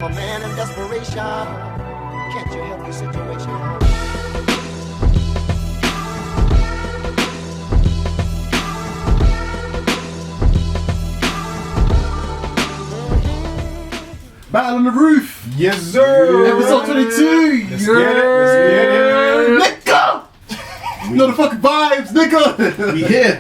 a man in desperation. Can't you help your situation? Battle on the Roof. Yes, sir. Episode 22. Let's get it. Nigga. You know the fucking vibes, nigga. We here.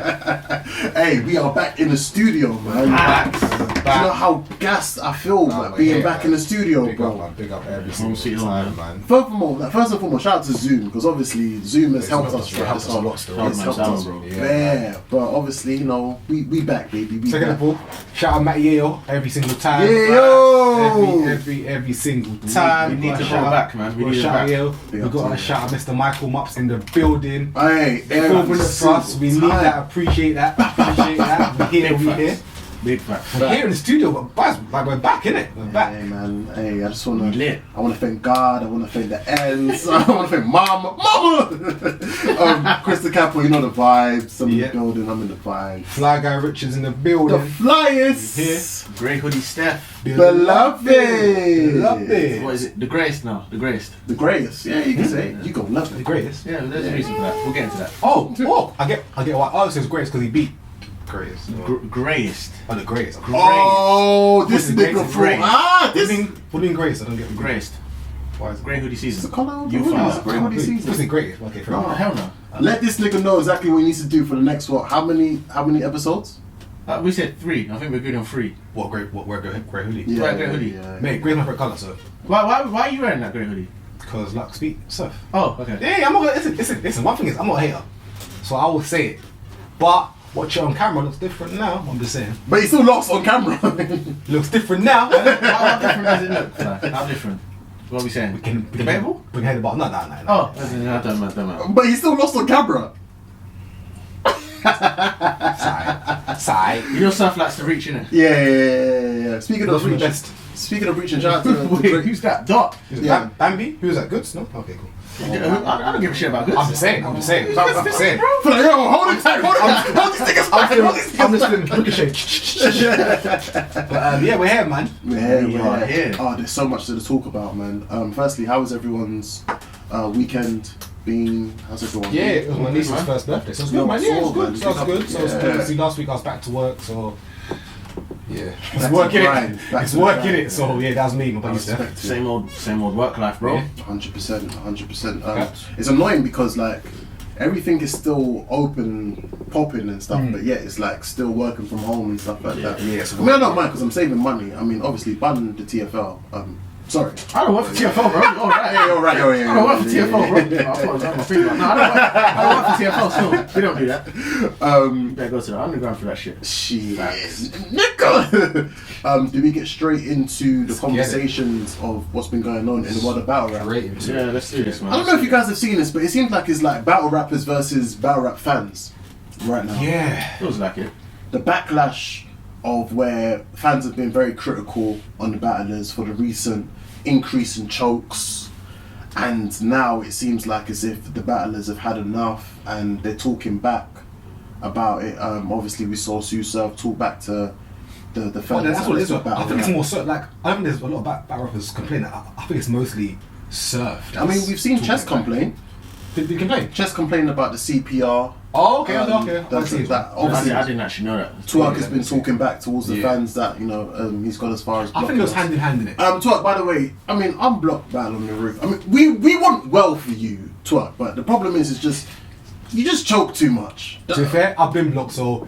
Hey, we are back in the studio, man. Do you know how gassed I feel being back in the studio, bro? Big up every single time, man. Furthermore, first and foremost, shout out to Zoom, because obviously Zoom has helped us. It helps us a lot still. It's helped us, bro. Yeah, but obviously, you know, we back, baby. We Second back. of all, shout out Matty Yale every single time. Yeah, yo! Every single time. We need to go back, man. We need to shout out back. Yale. We got to shout out Mr. Mykool Mups in the building. Hey, 4 minutes for us. We need that. Appreciate that. We here. Big facts. We're here in the studio, but guys, like we're back, innit? We're back. Hey, man. Hey, I just want lit. I want to thank God. I want to thank the ends. I want to thank Mama. Chris the Capo, you know the vibes. I'm in the building. I'm in the vibes. Flyguy Richards in the building. The Flyers. Here. Grey Hoodie Stef. Beloved. What is it? The greatest now. The greatest. The greatest. Yeah, you can say it. You gonna love The it. greatest. Yeah, there's a reason for that. We'll get into that. Oh, I get why. Oh, it says greatest because he beat greatest. Greatest. Oh, the greatest. Oh, this What's the nigga greatest? from What do you mean greatest? I don't get the Greatest. Why is it? Grey Hoodie It's season. the colour of the You hoodie. found It's the grey hoodie What's the season. greatest? Okay, fair No. enough. Hell no. Let this nigga know exactly what he needs to do for the next what? How many episodes? We said 3. I think we're good on 3. What grey hoodie? Yeah. Grey hoodie. Mate, grey's my favorite colour, so. Why are you wearing that grey hoodie? Because like speak surf. Oh, okay. Yeah, I'm not gonna listen. One thing is I'm not a hater, so I will say it. But watch it on camera looks different now. I'm just saying. But he still lost on camera. Looks different now. How different does it look? How different? What are we saying? Debatable? We can head about no. Oh, I don't know. But he still lost on camera. Sigh. You know stuff likes to reach, innit? Yeah. Speaking of the reaching, best. shout out to Wait, who's that? Dot. Yeah. Bambi? Who is that? Goods? No? Okay, cool. I don't give a shit about goods. I'm just saying. Yo, hold it tight, hold these niggas back, I'm just doing ricochet. But yeah, we're here, man. We are here. Oh, there's so much to talk about, man. Firstly, how was everyone's weekend been? How's everyone? Yeah, it was my niece's first birthday, so it's good, man. Yeah, it was good. So it's good. Obviously, last week I was back to work, so yeah, it's working it. It's working it. So yeah, that was me. My buddy Same old work life, bro. 100%. It's annoying because like everything is still open, popping and stuff, but yet it's like still working from home and stuff like that. Yeah, I mean, I don't mind because I'm saving money. I mean, obviously, bun the TFL. Sorry. I don't work for TFL, bro. Alright. Hey, alright. I don't work for TFL, bro. I thought I was on my finger. No, I don't work for TFL still. We don't do that. You better go to the underground for that shit. Shit. Nigga! Do we get straight into the conversations of what's been going on in the world of battle rap? Yeah, let's do this, man. I don't know if you guys have seen this, but it seems like it's like battle rappers versus battle rap fans right now. Yeah. Feels like it. The backlash of where fans have been very critical on the battlers for the recent increase in chokes, and now it seems like as if the battlers have had enough and they're talking back about it. Obviously we saw Sue Surf talk back to the fans. That's what it is. I battle think it's rap. more surf. Like I don't think there's a lot of battle rappers complaining. I think it's mostly surf. I mean, we've seen Chess complain. Did you complain? Chess complained about the CPR. Oh, okay. I Obviously, I didn't actually know that. Twerk has been talking back towards the fans that, you know, he's got as far as I think it was hand in hand in it. Twerk, by the way, I mean, I'm blocked battle on the roof. I mean, we want well for you, Twerk, but the problem is just, you just choke too much. To be fair, I've been blocked, so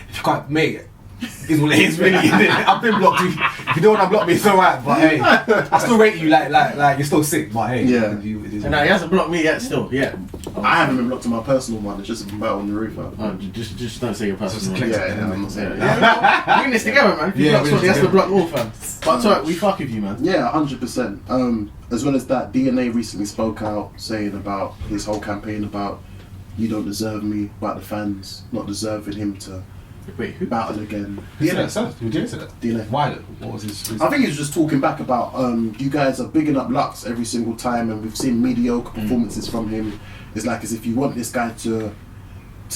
if you can't, mate, it's what it is really. I've been blocked. If you don't want to block me, it's alright. But hey, I still rate you like you're still sick. But hey, Yeah. it is. No, he hasn't blocked me yet. Still, yeah. I haven't been blocked to my personal one, it's just a battle on the roof. Just don't say your personal. Just one. Yeah, I'm not saying Yeah, we're in this together, man. If you Yeah, block we're someone, he has to together. block all, fam. But sorry, we fuck with you, man. Yeah, 100%. As well as that, DNA recently spoke out saying about his whole campaign about you don't deserve me, about the fans not deserving him to Wait, who? battle again. Who did that? DNA. Why? What was his? I think he was just talking back about you guys are bigging up Lux every single time, and we've seen mediocre performances from him. It's like as if you want this guy to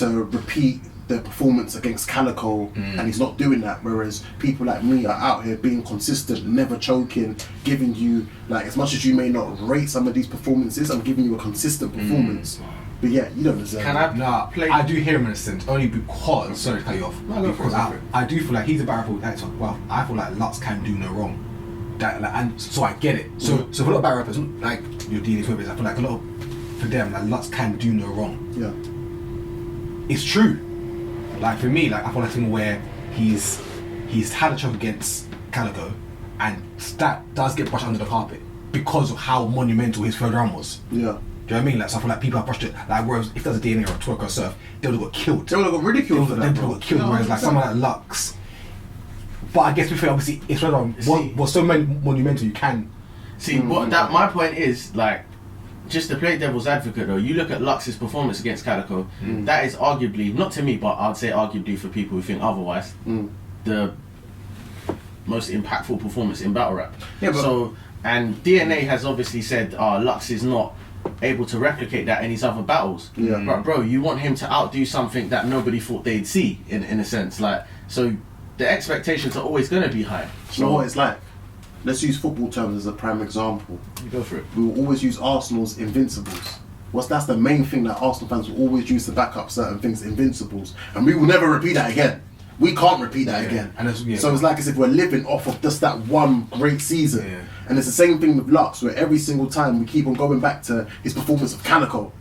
repeat the performance against Calico, and he's not doing that. Whereas people like me are out here being consistent, never choking, giving you, like, as much as you may not rate some of these performances, I'm giving you a consistent performance. But yeah, you don't deserve it. I do hear him in a sense, only because, sorry to cut you off, because I do feel like he's a battle rapper who, well, I feel like Lux can do no wrong. That, like, and so I get it. So for a lot of battle rappers, like your DD Swibbers, I feel like a lot of, for them, like, Lux can do no wrong. Yeah. It's true. Like for me, like I feel like something where he's had a choke against Calico, and that does get brushed under the carpet because of how monumental his third round was. Yeah. Do you know what I mean? Like, so I feel like people have brushed it. Like, whereas if there's a DNA or a twerk or a surf, they would have got killed. They would have got ridiculed for that, They would have got killed. Whereas like someone like Lux, but I guess we feel obviously it's third round was so monumental. You can see what that. My point is, like, just to play devil's advocate though, you look at Lux's performance against Calico, that is arguably, not to me, but I'd say arguably for people who think otherwise, the most impactful performance in battle rap. Yeah, but so, and DNA has obviously said Lux is not able to replicate that in his other battles. Yeah. But bro, you want him to outdo something that nobody thought they'd see, in a sense. Like, so the expectations are always going to be high. You know what it's like? Let's use football terms as a prime example. You go for it. We will always use Arsenal's invincibles. That's the main thing that Arsenal fans will always use to back up certain things, invincibles. And we will never repeat that again. We can't repeat that again. And so it's like as if we're living off of just that one great season. Yeah. And it's the same thing with Lux, where every single time we keep on going back to his performance of Calico.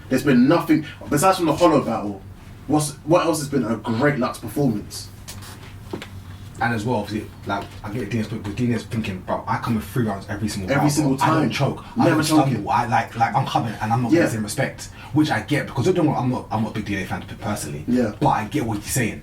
There's been nothing, besides from the Hollow battle, what else has been a great Lux performance? And as well, obviously, like, I get Dina's, but Dina's thinking, bro, I come with 3 rounds every single time. I don't choke. I don't stumble. Like I'm coming and I'm not getting the same respect, which I get, because I'm not a big DNA fan personally. Yeah. But I get what you're saying.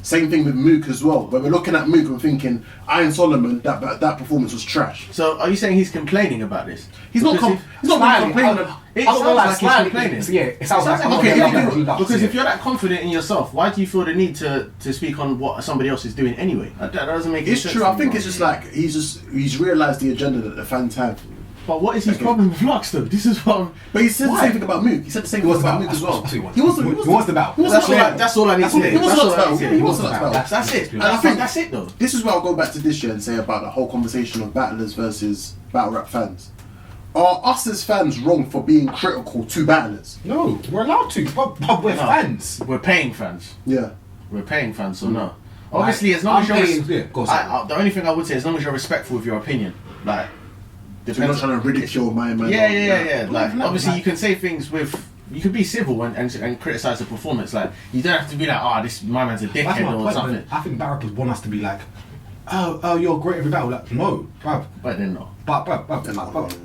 Same thing with Mook as well. When we're looking at Mook and thinking, Iron Solomon, that performance was trash. So are you saying he's complaining about this? He's not complaining. It sounds like he's complaining. Yeah, it sounds like because if you're that confident in yourself, why do you feel the need to speak on what somebody else is doing anyway? That doesn't make any sense. It's true. I think it's just like he's realised the agenda that the fans have. But what is his problem with Lux though? This is what. But he said the same thing about Mook. He said the same thing about Mook as well. He was the battle. That's all I need to hear. He was the battle. That's it. And I think that's it though. This is where I'll go back to this year and say about the whole conversation of battlers versus battle rap fans. Are us as fans wrong for being critical to battlers? No, we're allowed to. But we're fans. We're paying fans. Yeah. We're paying fans, so no. Obviously, as long as you're the only thing I would say, as long as you're respectful of your opinion, like. So you're not trying to ridicule my man. Yeah. Like, obviously, you can say things with. You can be civil and criticise the performance. Like, you don't have to be like, this my man's a dickhead or something. I think battle rappers want us to be like, oh, you're great every battle. Like, no, bruv. But they're not. But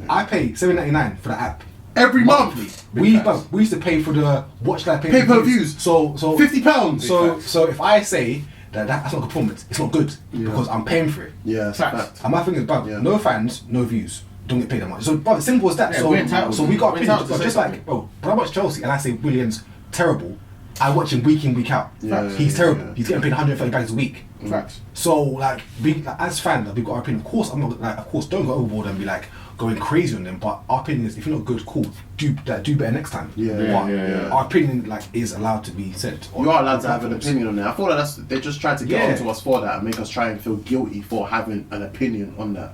I pay $7.99 for the app every month. We used to pay for the watch that pay per views. So £50. So if I say that's not a performance, it's not good because I'm paying for it. Yeah, fact. And my thing is, no fans, no views. Don't get paid that much. So, but simple as that. Yeah, so we got opinions. Just like, bro, when I watch Chelsea and I say Williams terrible, I watch him week in, week out. He's terrible. He's getting paid 130 bags a week. Facts. So like, as fans, we've got our opinion. Of course, I'm not like. Of course, don't go overboard and be like going crazy on them. But our opinion is, if you're not good, cool. Do better next time. Our opinion is allowed to be said. You are allowed to have an opinion on that. I feel like they just tried to get onto us for that and make us try and feel guilty for having an opinion on that.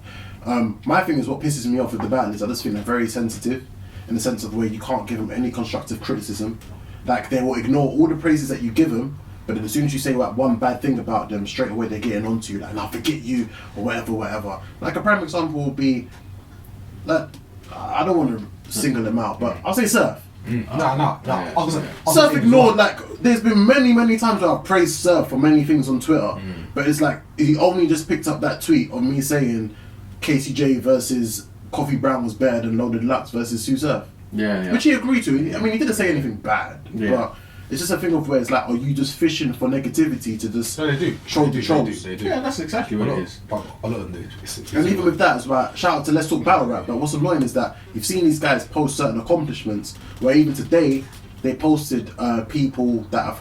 My thing is, what pisses me off with the battle is I just think they're very sensitive in the sense of where you can't give them any constructive criticism. Like, they will ignore all the praises that you give them, but then as soon as you say like one bad thing about them, straight away they're getting onto you, like, I'll forget you, or whatever. Like, a prime example would be, like, I don't want to single them out, but I'll say Surf. No. Surf ignored, like, there's been many times where I've praised Surf for many things on Twitter, but it's like, he only just picked up that tweet of me saying KCJ versus Coffee Brown was better than Loaded Lux versus Sue Surf. Yeah. Which he agreed to. I mean, he didn't say anything bad, but it's just a thing of where it's like, are you just fishing for negativity to just troll the trolls? They do. Yeah, that's exactly what it is. But a lot of them do. And even with that, it's like, shout out to Let's Talk Battle Rap. But what's annoying is that you've seen these guys post certain accomplishments, where even today they posted people that have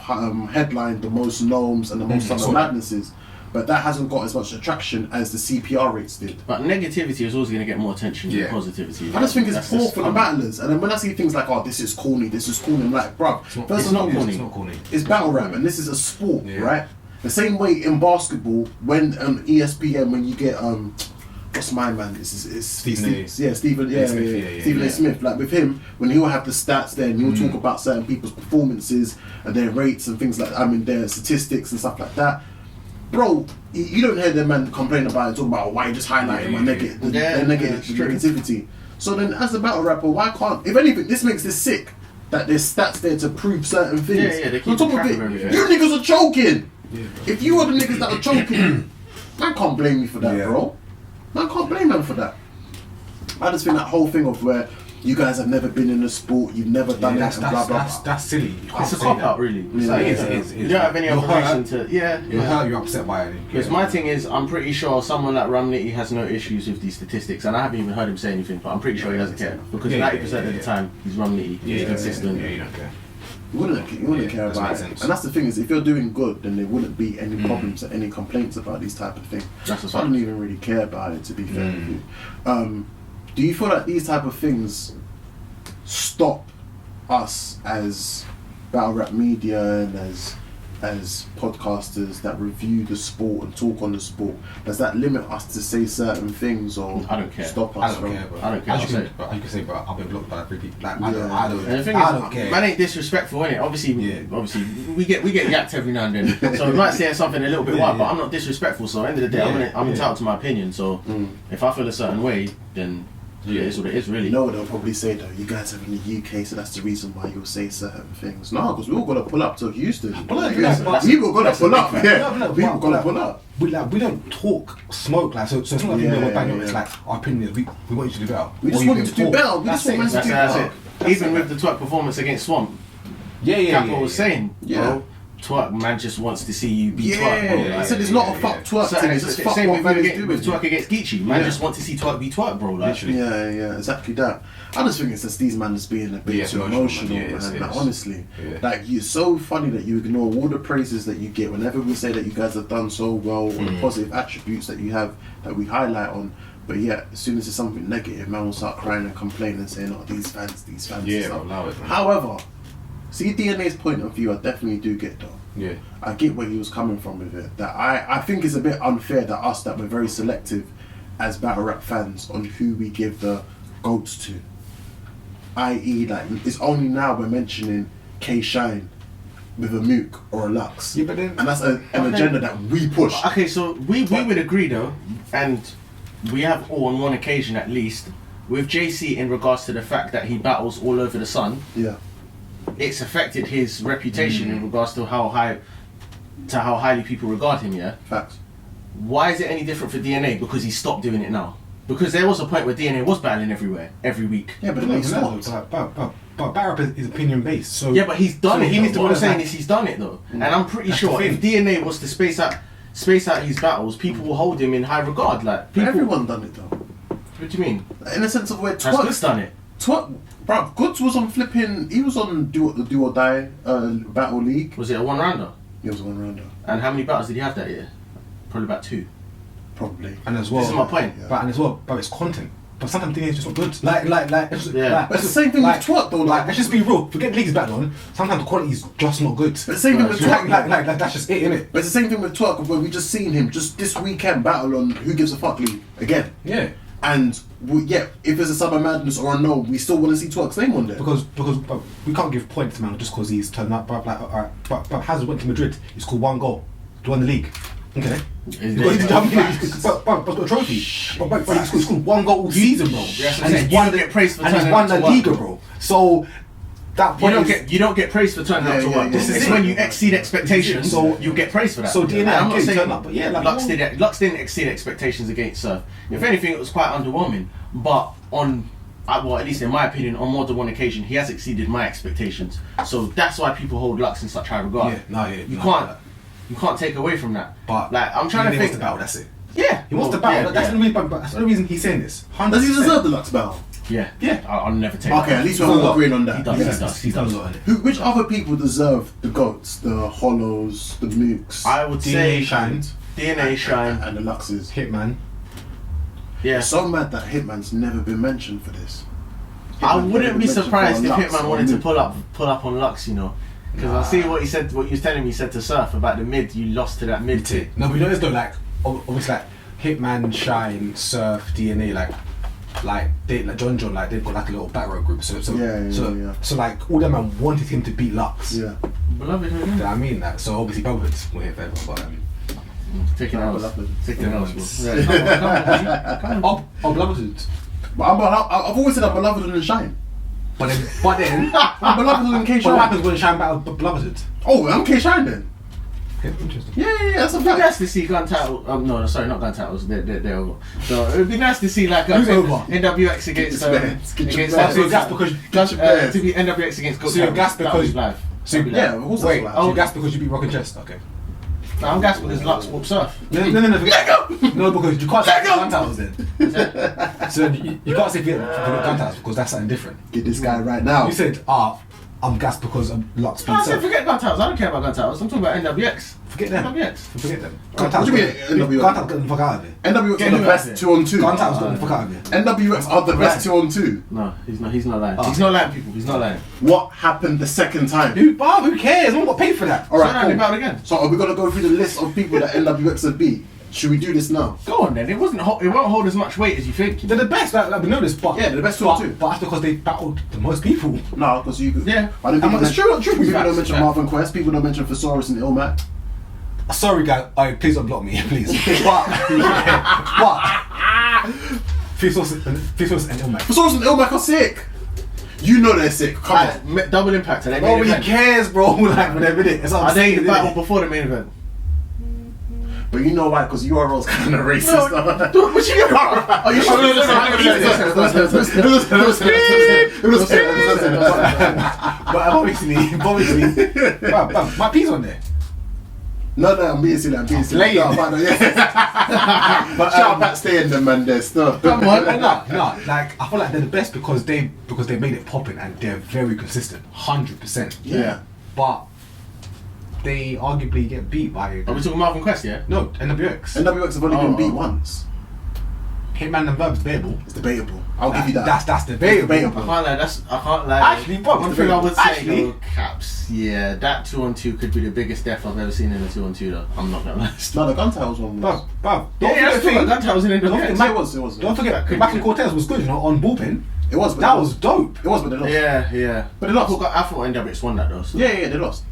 headlined the most Gnomes and the most Summer Madnesses. but that hasn't got as much attraction as the CPR rates did. But negativity is always going to get more attention than positivity. I just think it's poor for the battlers. And then when I see things like, oh, this is corny, I'm like, bruv, it's not corny. It's battle rap, and this is a sport, right? The same way in basketball, when on ESPN, when you get what's my man? It's Stephen A. Stephen A. Smith. Like with him, when he'll have the stats there, and he'll talk about certain people's performances and their rates and things like, their statistics and stuff like that. Bro, you don't hear them man complain about it, talk about why you just highlighting my negativity. So then, as a battle rapper, why can't? If anything, this makes this sick that there's stats there to prove certain things. They keep track of everything. You niggas are choking. If you are the niggas that are choking, man can't blame me for that, bro. Man can't blame them for that. I just think that whole thing of where you guys have never been in a sport, you've never done it, and blah blah blah. That's silly. It's a cop out, really. It is. You don't have any other reason to. You're hurt. You're upset by it. Because my thing is, I'm pretty sure someone like Rumnitty has no issues with these statistics, and I haven't even heard him say anything. But I'm pretty sure he doesn't care because 90% of the time he's Rumnitty. He's consistent. Yeah, you don't care. You wouldn't care about it. And that's the thing is, if you're doing good, then there wouldn't be any problems or any complaints about these type of things. I don't even really care about it, to be fair with you. Do you feel like these type of things stop us as battle rap media and as podcasters that review the sport and talk on the sport? Does that limit us to say certain things, or I don't care. Stop us? I don't care, bro. I don't care. As you can say, bro, I've been blocked by 3 people. Like, I don't. And the thing I is, man ain't disrespectful, innit? Obviously, we get yacked every now and then. So we might say something a little bit wild, but I'm not disrespectful. So at the end of the day, I'm entitled to my opinion. So if I feel a certain way, then it is what it is, really. You know what they'll probably say though? You guys are in the UK, so that's the reason why you'll say certain things. No, because we all gotta pull up to Houston. We all gotta pull up. People gotta pull up. We don't talk smoke like so. It's not like we're banging. It's like our opinion is we want you to do better. We just want you to do better. We just want you to do better. Even with the twerk performance against Swamp, Capo was saying, bro, twerk man just wants to see you be twerk, bro. I said it's not a fuck twerk thing. It's just fuck what man is doing. With twerk against Geechee, man just want to see twerk be twerk, bro. Like, yeah, exactly that. I just think it's just these man just being a bit too emotional, man. Like, honestly, like you're so funny that you ignore all the praises that you get whenever we say that you guys have done so well, or the positive attributes that you have that we highlight on. But yeah, as soon as it's something negative, man will start crying and complaining and saying, "Oh, these fans." Yeah, allow it, man. However, see DNA's point of view, I definitely do get though. Yeah, I get where he was coming from with it. That I think it's a bit unfair that we're very selective as battle rap fans on who we give the goats to. I.e., like it's only now we're mentioning K Shine with a Mook or a Lux. Yeah, but then, and that's an agenda that we push. Okay, so we would agree though, and we have all on one occasion at least with JC in regards to the fact that he battles all over the sun. Yeah. It's affected his reputation in regards to how highly people regard him. Yeah. Facts. Why is it any different for DNA? Because he stopped doing it now. Because there was a point where DNA was battling everywhere, every week. Yeah, but he stopped. But battle is opinion based. So yeah, but he's done it. What I'm saying is he's done it though, and I'm pretty sure if DNA was to space out his battles, people will hold him in high regard. Like everyone done it though. What do you mean? In the sense of where Twerk's done it. Bro, Goods was on flipping. He was on the Do or Die Battle League. Was it a one rounder? It was a one rounder. And how many battles did he have that year? Probably about 2. Probably. And as well, this is my point. Yeah. But it's content. But sometimes DNA is just not good. But it's the same thing with Twerk though. Like, let's just be real. Forget the league's back on. Sometimes the quality is just not good. But the same thing with Twerk. Like that's just it, innit? But it's the same thing with Twerk, where we just seen him just this weekend battle on Who Gives a Fuck League again. Yeah. And if there's a Summer Madness or a no, we still want to see Twerk's name on there. Because we can't give points to man just because he's turned up. But Hazard went to Madrid. He scored 1 goal to win the league. Okay. He's got a trophy. But he scored 1 goal all season, bro. And he's won the Liga, bro. So that point you don't get praise for turning up to work. It's when you exceed expectations, so you get praise for that. So DNA, I'm not saying turn up, but yeah, like Lux didn't exceed expectations against Surf. If anything, it was quite underwhelming. But at least in my opinion, on more than one occasion, he has exceeded my expectations. So that's why people hold Lux in such high regard. You can't take away from that. But like I'm trying to think about that's it. Yeah, he wants to battle. That's the reason he's saying this. Does he deserve the Lux battle? Yeah. I'll never take. Okay, at least we're all agreeing on that. He does. Which other people deserve the goats, the Hollows, the Mooks? I would say Shined. DNA, Shine. and the Luxes. Hitman. Yeah. It's so mad that Hitman's never been mentioned for this. I Hitman's never wouldn't been be mentioned surprised for if Lux Hitman or wanted to mid. pull up on Lux, you know. Because I see what he said, what you was telling me, he said to Surf about the mid, you lost to that mid tier. No, but you notice though, like obviously like Hitman, Shine, Surf, DNA, like John, like they've got like a little battle road group. So like all them man wanted him to beat Lux. Yeah. Beloved, You know what I mean? Like, so obviously Beloveds will hit forever, but taking out. Taking out. oh, Beloveds. But I've always said I'm beloved than Shine. But then I'm beloved than K what Shine. happens when Shine battles Beloveds? Oh, I'm K Shine then. Okay, interesting. Yeah, that's a It'd be fact. nice to see gun title. No, sorry, not gun titles. They're over. So it'd be nice to see like Who's over? NWX against So that's because to be NWX against. So you're gassed because live. So Yeah, of course wait, that's so allowed. you gassed because you beat Rock and Chest? Okay. No, I'm gassed because Lux whoop Surf. No, no, because you can't say gun titles then. So you can't say forget gun titles because that's something different. Get this guy right now. You said, I'm gassed because Lux beat No, I said Surf. forget gun titles. I don't care about gun titles. I'm talking about NWX. Forget them. NWX. Forget them. What do you mean, NWX? Gun titles get the fuck out of it. NWX Get are the him best out of 2-on-2. Gun titles get the fuck out of it. NWX are the best 2-on-2. No, he's not lying. Oh. He's not lying, people. He's not lying. What happened the second time? Who cares? No one got paid for that. All So right, now they cool. battle again. So are we gonna go through the list of people that NWX have beat? Should we do this now? Go on then. It won't hold as much weight as you think. They're the best, like we know this, but Yeah, they're the best 2-on-2. But that's because they battled the most people. No, because you. Yeah. I don't It's true. People don't Facts. mention Marvin Quest. People don't mention Thesaurus and Ilmac. Sorry, guys. Please don't block me, please. but Thesaurus and Ilmac. Thesaurus and Ilmac are sick. You know they're sick. Come on. Double impact. Are they main Nobody event? cares, bro. Like when they're in it. It's what Are I'm they saying, battle innit? before the main event? But you know why? Because URL's kind of racist. What you mean? Are you sure? But obviously, my P's on there. No, I'm being silly. Laying. No, but, yeah. But shout out Pat Stay in them, man. There's stuff. No, like I feel like they're the best because they made it popping and they're very consistent, 100%. Yeah. But they arguably get beat by. Are we talking Marvin Quest? Yeah. No, NWX. NWX have only been beat once. Hitman and Verb's debatable. It's debatable. I'll give you that. That's debatable. It's I debatable. can't lie. Actually, bro, one thing I would say actually- though, Caps. Yeah, that 2-on-2 could be the biggest death I've ever seen in a 2-on-2 though. I'm not gonna lie. No, the gun titles one was. Bruv, Yeah, that's true. Gun titles in the It was. Don't forget, That could Macklin be- Cortez was good, you know, on bullpen. It was. But That they was lost. dope. It was, but they lost. Yeah. But they lost. I thought NWX won that though. So. Yeah, they lost.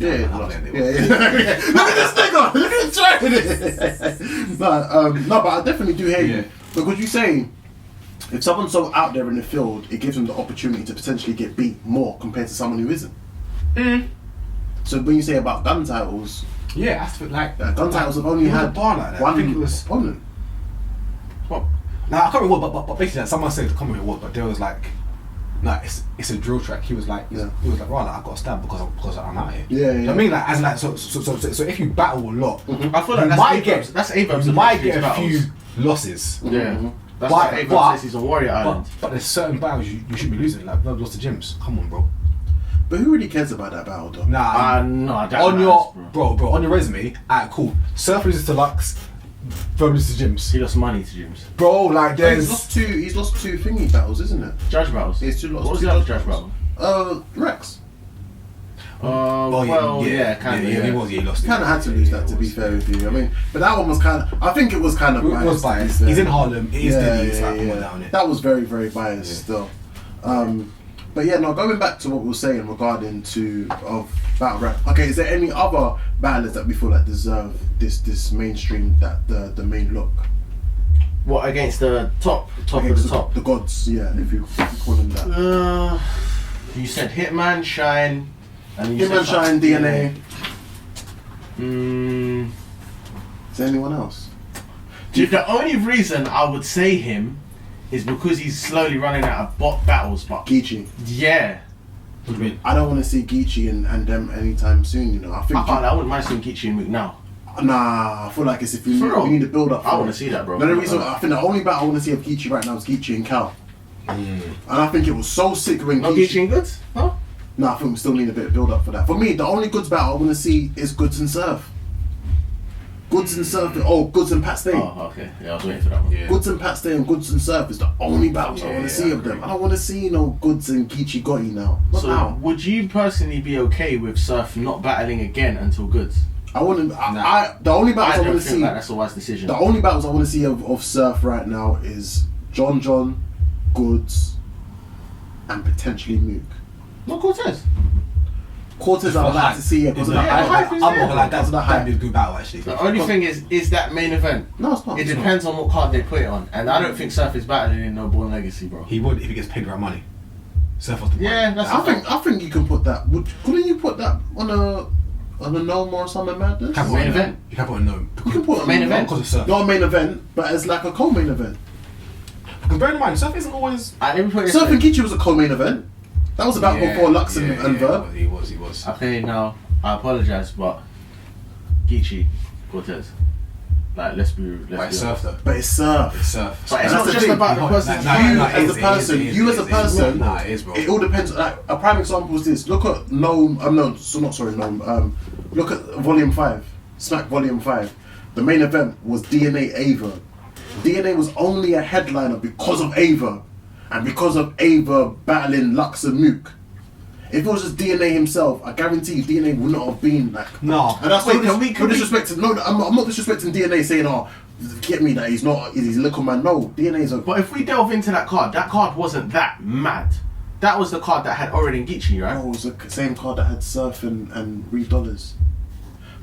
Yeah, they lost. they Yeah. Look at this nigga! Look at him trying it! No, but I definitely do hear you. Because you say, if someone's so out there in the field, it gives them the opportunity to potentially get beat more compared to someone who isn't. So when you say about gun titles, Yeah, that's like gun titles have only it was a had bar like that. I one think it was. opponent. Now I can't remember, but basically, like, someone said I can't remember what, but there was like, no, it's a drill track. He was like, right, I got stabbed because I'm out here. Yeah. You know what I mean, like, as like, so if you battle a lot, I feel like you that's might Abrams. you might get a few losses. Yeah. That's But- why Abrams but- says he's on Warrior Island. But there's certain battles you should be losing. Like Verb lost to Gyms. Come on, bro. But who really cares about that battle though? Nah. No, that On matters, your bro. on your resume, alright, cool. Surf loses to Lux, Verb loses to Gyms. He lost money to James. Bro, like He's there's. lost two thingy battles, isn't it? Judge battles. It's two lost. What was two the other judge judge battle? Rex. Kind of. he was. Yeah, he lost. Kind of had to lose that, to be fair with you. I mean, but that one was kind of. I think it was kind of It biased. was to be biased. fair. He's in Harlem. It is Diddy. It's like, come on yeah. down it. That was very, very biased still. But yeah, no. Going back to what we were saying regarding of battle rap. Okay, is there any other battlers that we feel like deserve this mainstream the main look? What against the top Against of the top? the gods, yeah. If you call them that. You said Hitman, Shine, and you Hitman, said Shine, DNA. Is there anyone else? Dude, the only reason I would say him is because he's slowly running out of bot battles. But Geechee. yeah, What do you mean? I don't want to see Geechee and them anytime soon. You know, I think. I wouldn't mind seeing Kichi and Mook now. Nah, I feel like it's if For we real? need to build up. I for want it. to see that, bro. No, the reason I think the only battle I want to see of Geechee right now is Geechee and Cal. And I think it was so sick when Not Kichi and Goods? Huh? No, I think we still need a bit of build up for that. For me, the only Goods battle I want to see is Goods and Surf. Goods and Surf. Goods and Pat Stay. Oh, okay. Yeah, I was waiting for that one. Yeah. Goods and Pat Stay and Goods and Surf is the only battles I want to see of them. I don't want to see no Goods and Geechee Gotti now. Not So, now. would you personally be okay with Surf not battling again until Goods? I want to. The only battles I want to see. That's a wise decision. The only battles I want to see of Surf right now is John, Goods, and potentially Mook. Not Cortez. Cortez, I'd like to see because of the hype. I'm not gonna lie, Because of the that'd be a hype. good battle actually. The only thing is that main event. No, it's not. It depends on what card they put it on, and I don't think Surf is battling in no Born Legacy, bro. He would if he gets paid the right money. Surf was the Yeah, that's. I think you can put that. Couldn't you put that on a Gnome or something madness? Can't put Main a event. gnome. You can't put a gnome. You can put Main event. Because of Surf. Not a main event, but it's like a co-main event. Because bear in mind, Surf isn't always. Let me put it this Surf way. and Geechee was a co-main event. That was about before Lux and Verb. He was. Okay, now I apologize, but Geechee, Cortez. Like, let's be Like Surf though. But it's Surf. It's Surf. But it's And not that's the just thing. about the person's You it as is, a person, it is, you it as a is, person, Nah, it is, bro. it all depends. Like a prime example is this. Look at Gnome. Look at Volume 5, Smack Volume 5. The main event was DNA Ava. DNA was only a headliner because of Ava, and because of Ava battling Lux and Mook. If it was just DNA himself, I guarantee you DNA would not have been like. No. And that's Wait, no can we- disrespecting. No, I'm not disrespecting DNA saying, "Oh, get me that he's not. He's a little man." No, DNA is a. But if we delve into that card wasn't that mad. That was the card that had Orin and Geechee, right? Oh, it was the same card that had Surf and Reed Dollars.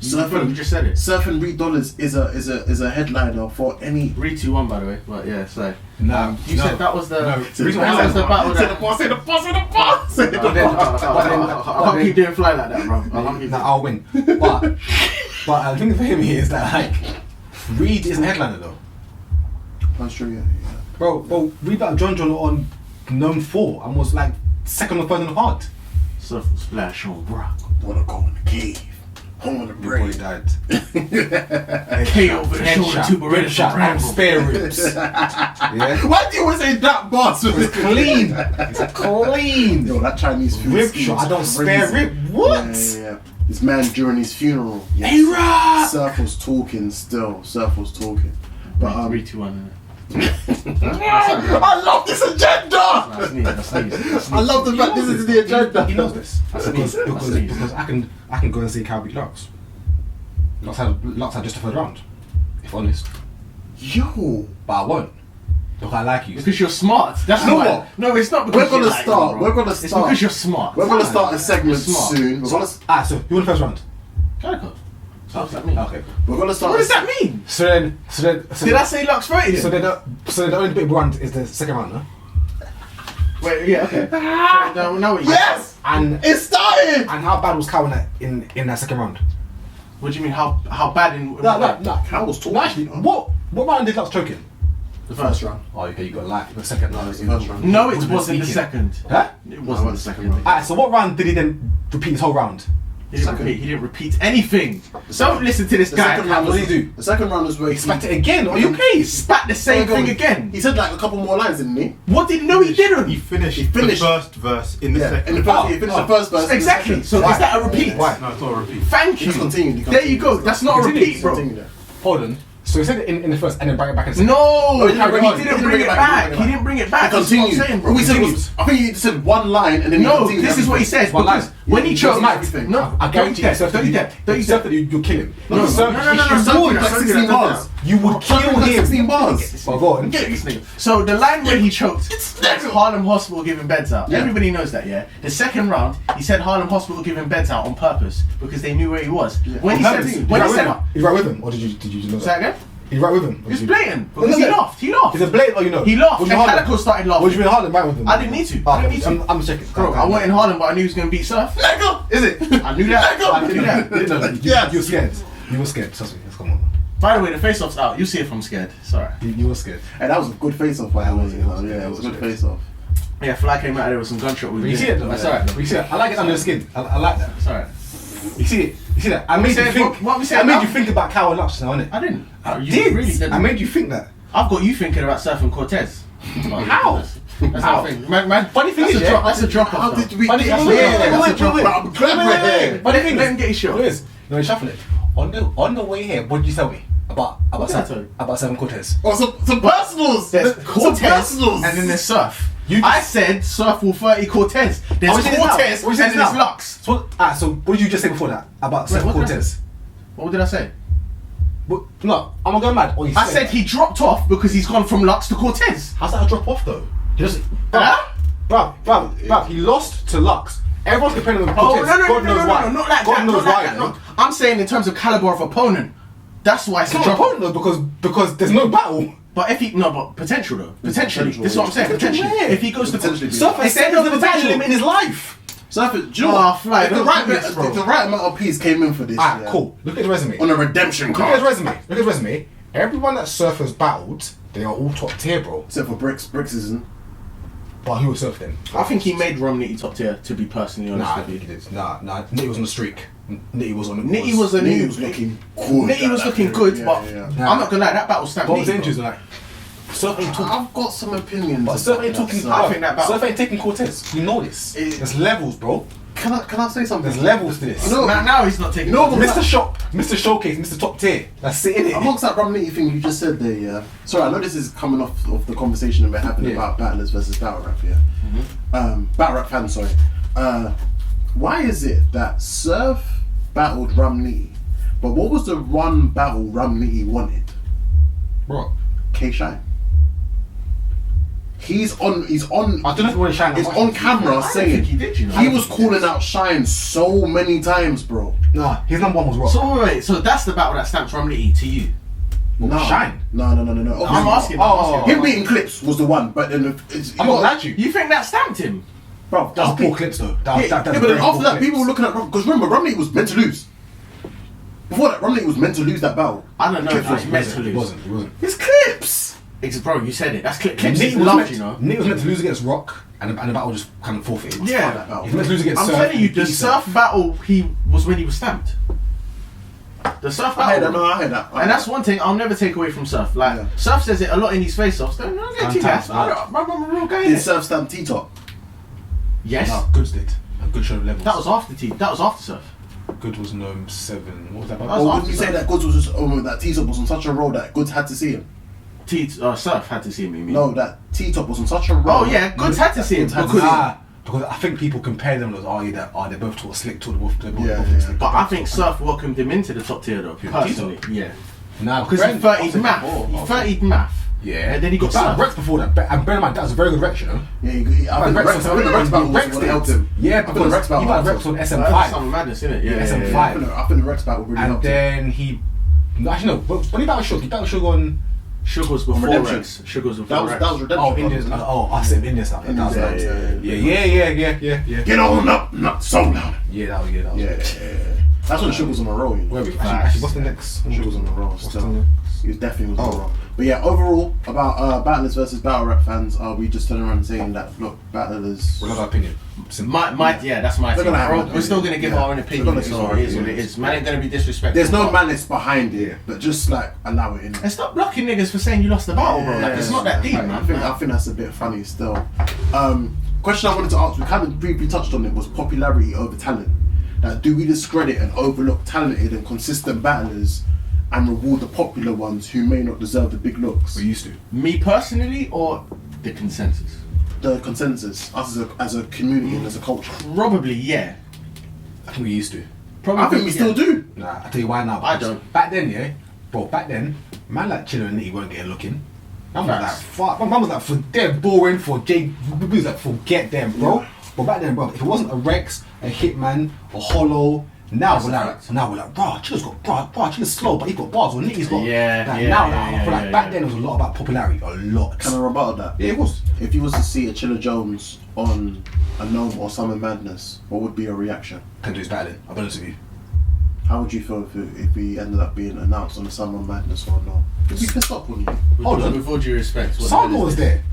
You just said it. Surf and Reed Dollars is a headliner for any. Re 2-1, by the way. But yeah, so. No. You said that was the. No. That was the battle that. Say the boss! Say the boss! Say the boss! Say the boss! I can't keep doing fly like that, bro. I can't keep Nah, I'll win. But the thing for him here is that like Reed isn't a headliner though. That's true, yeah. Bro, Reed got John on Gnome 4 and was like second or third in the card. Surf splash on rock. Wanna go in the cave? Home of the Your boy brave. died. K over the shoulder, two Headshot, Beretta ribshot, from and Rambo. spare ribs. Yeah. Why do you always say that boss? It's clean. It's clean. Yo, that Chinese food Rib scheme shot. is I don't crazy. spare rib. What? Yeah. This man during his funeral. A-Rap! Surf was talking still. Surf was talking. But Re 2-1. I love this agenda! That's neat. I love the fact this is the agenda. He knows this That's neat. because I can go and see Cal beat Lux. Lux had just a third round, if honest. Yo, But I won't. Look, I like you. Because you're smart. That's You know why. what? No, it's not because We're gonna you like start. me, bro. We're gonna It's start. because you're smart. we're gonna start a segment You're smart. soon. We're gonna, So you won the first round. Calico. So what's that mean? Okay. we're gonna start. What does that mean? So then. Did I say Lux voted? So then the only bit round is the second round, no? Wait, yeah, okay. So, no, Yes, And it started. how bad was Cal in that second round? What do you mean? How bad in? No. Cal was talking. No, actually, what round did Lux choke in? The first round. Oh, okay, you got the second. No, it was the first round. No, it Would've wasn't the been second. Huh? It wasn't the second. Alright, so what round did he then repeat his whole round? He didn't Second. repeat. He didn't repeat anything. Don't listen to this The guy. second round What was did he do? The second round was where he Spat it again? Are you okay? Spat the same thing again. He said like a couple more lines, didn't he? What did? No, he didn't. He finished, He finished. the first verse in the second. In the first, he finished the first verse. Exactly. So is that a repeat? Why? No, it's not a repeat. Thank you. Just continue. There you go. That's not a Continue. repeat, bro. Continue there. Hold on. So he said it in the first and then bring it back in the second. No, he he didn't bring it back. didn't bring it back. He didn't bring it back. He That's what I'm continued. saying, bro. All he said Continued. was, I think he said one line and then he No, continued this is what he everything. says. One Because line. when he He chose doesn't like everything. no, I guarantee you, don't you dare. Don't you Surf dare. that you'll kill him. No, Surf- no, Surf don't like do 16 that. bars. You would kill Surf like him. 16 bars. Oh, go on. Get this nigga. So the line where he choked, Harlem Hospital giving beds out. Yeah. Everybody knows that, yeah. The second round, he said Harlem Hospital giving beds out on purpose because they knew where he was. When he said, He's right with him, or did you know say that that? again? He's right with him. He was blatant because he laughed. He laughed. He's a blatant, or you know? He laughed. What And do you mean Calico started What do you laughing. mean Harlem right with him? I didn't need to. Oh, I didn't need to. I'm checking. Bro, I went in Harlem, but I knew he was gonna beat Surf. Is it? I knew that. I knew that. You were scared. You were scared. Trust me. Come on. By the way, the face-off's out. You see if I'm scared. Sorry. You were scared. And that was a good face-off by the way. Yeah, it was a good face-off. Yeah, Fly came out of there with some gunshot. But you see it though. That's alright. You see it. I like it under the skin. I like that. That's alright. You see it. You see that. I made you saying- think. what we saying I made now? you think about Cal and Lux now, innit? I didn't. You Did. really didn't. I made you think that. I've got you thinking about Surf and Cortez. How? That's How? the thing. Man, Funny thing that's is, a drop. yeah, That's a drop How off. did we Funny get thing- here? wait, That's a wait, drop. wait, But I'm glad we're here. Funny thing Let him is, get his shot. It is. No, he's shuffling it. On the way here, what did you tell me about did I tell you? Seven Cortez? Oh, some personals. There's Some Cortez, personals. and then there's Surf. You I just- said Surf will 30 Cortez. There's Oh, is it Cortez, now? and then there's Lux. So what did you just say before that about Seven what did I Cortez? What did I say? No, I'm not going mad. Or you I said he dropped off because he's gone from Lux to Cortez. How's that a drop off though? He just, Huh? bruv, he lost to Lux. Everyone's comparing him with Oh, Cortez. no, God knows why. not like God that, knows not like why. that, no. I'm saying in terms of caliber of opponent. That's why it's It's a not drop. opponent though because there's no battle. But if he but potential though, potentially. potential, This is what I'm saying. Potentially, where? if he goes to Potentially be- Surf has said no never battled him in his life. So do you know Oh, what? Fly, If the don't right do this, bro. if the right amount of P's came in for this, Alright, yeah, cool. Look at his resume. on a redemption Look at his card, resume. Look at his resume. Everyone that Surf has battled, they are all top tier, bro. except for Bricks. Bricks isn't. But who was Surf then? I think he made Romney top tier. To be personally honest Nah, I with think you, he did. Nah. Nitty was on the streak. Nitty was on. Nitty was a Nitty new. was looking good. Nitty was at that looking period. good, Yeah, but yeah. I'm not gonna lie, that battle stabbed What was the Nitty, injuries bro. like? Surf ain't talking. I've got some opinions. But Surf ain't about talking. that, I so- think that battle- Surf ain't taking Cortez. We know this. There's levels, bro. Can I say something? There's levels to this. You know- Now he's not taking. No, but Mr. Showcase, Mr. Top Tier. That's it, innit? Amongst that Romney thing you just said there, yeah. Sorry, I know this is coming off of the conversation that we're having Yeah. about battlers versus battle rap, yeah. Battle rap fans, sorry. Why is it that Surf battled Romney, but what was the one battle Romney wanted? Bro. K Shine. He's on. I don't know if he wanted Shine. He's on camera I saying think he did, you know. he was calling out Shine so many times, bro. Nah, his number one was Rock. So wait, so that's the battle that stamps Romney to you. No, Shine. No. I'm Obviously, asking. him beating Clips was the one, but then I'm not glad you. You think that stamped him? bro. That was poor clips though. That was Yeah, but then after that, people were looking at because remember Romney was meant to lose. Before that, Romney was meant to lose that battle. I don't know if Clips he was was meant to He lose. wasn't. It's Clips. Bro, you said it. That's Clips. Nitty Is was loved, meant, you know. Nitty was meant to lose against Rock, and the battle just kind of forfeited. Yeah. That battle. He's meant to lose against I'm Surf. telling you, and the beat Surf battle he was when he was stamped. The Surf I heard that. battle. No, I heard that. And that's one thing I'll never take away from Surf. Like Yeah. Surf says it a lot in his face-offs. Don't get too gas. I'm a real guy. Did innit? Surf stamp T-Top? Yes. No, Goods did. And Good showed levels. That was after That was after Surf. Good was 7. What was that That about? was Or after would you say Surf. that Goods was just that T-Top was on such a roll that Goods had to see him? Surf had to see me. No, that T-Top was on such a roll. Oh yeah, Goods had to see him. Goods had to Because Because I think people compare them as, they both taught slick, they're both Yeah. slick. But I think Surf welcomed him into the top tier though, personally. Yeah. Nah, Because he 30'd math. He 30'd math. Yeah. And then he got that Surf. Rex before that. And bear in mind, that was a very good Rex, you know? Yeah, I think the Rex battle was what helped him. Yeah, I think the because Rex battle he got helped Rex him. on That's SM5. some madness, innit? Yeah, SM5. I think the Rex battle really And helped him. then he... No, actually, no. When he battled Suge, he battled Suge on... Sugar was before Redemption. Rex. Sugar was That before was Rex. Redemption. Oh, Indians. I said Indian stuff. That was Yeah. Get on up, not so loud. Yeah, that was Yeah. That's when Sugar was on a roll. Where we actually, what's the next? Sugar was on a roll What's still. the- He was definitely on a roll. But yeah, overall, about battlers versus battle rap fans, are we just turning around and saying that, look, battlers... We'll have our opinion. Simple. Yeah, that's my They're thing. gonna have Bro, an we're still opinion. gonna give Yeah. our own They're opinion. gonna So give our it is what it opinions. is. Man ain't gonna be disrespectful. There's no but- malice behind it, but just like allow it in. And stop blocking niggas for saying you lost the battle, bro. Like it's not that deep, man. I think that's a bit funny still. Question I wanted to ask, we kind of briefly touched on it, was popularity over talent. Like, do we discredit and overlook talented and consistent battlers and reward the popular ones who may not deserve the big looks? We used to. Me personally, or the consensus? The consensus, us as a community and as a culture. Probably, yeah. I think we used to. Probably, I think we still do. Nah, I tell you why now. I because don't. Back then, yeah, bro. Back then, man like Chiller and Nitty weren't getting looking. Man was like, Facts. fuck. My mum was like, for they're boring. For Jay, we was like, forget them, bro. Yeah. But back then, bro, if it wasn't a Rex, a Hitman, a Hollow, now That's we're a like, fact. bro, Chiller's got, bro, Chiller's slow, but he got bars. Or Nitty's got. Yeah, like, yeah, now, yeah, I yeah, feel like yeah, back yeah. then it was a lot about popularity, a lot. Can I rebuttal that? Yeah, it was. If you was to see a Chiller Jones on a Gnome or Summer Madness, what would be your reaction? Can do his battling. I'll be honest with you. How would you feel if he ended up being announced on a Summer Madness or no? It'd be pissed off on you. Hold on. With all due respect. what Sandor the hell was is there.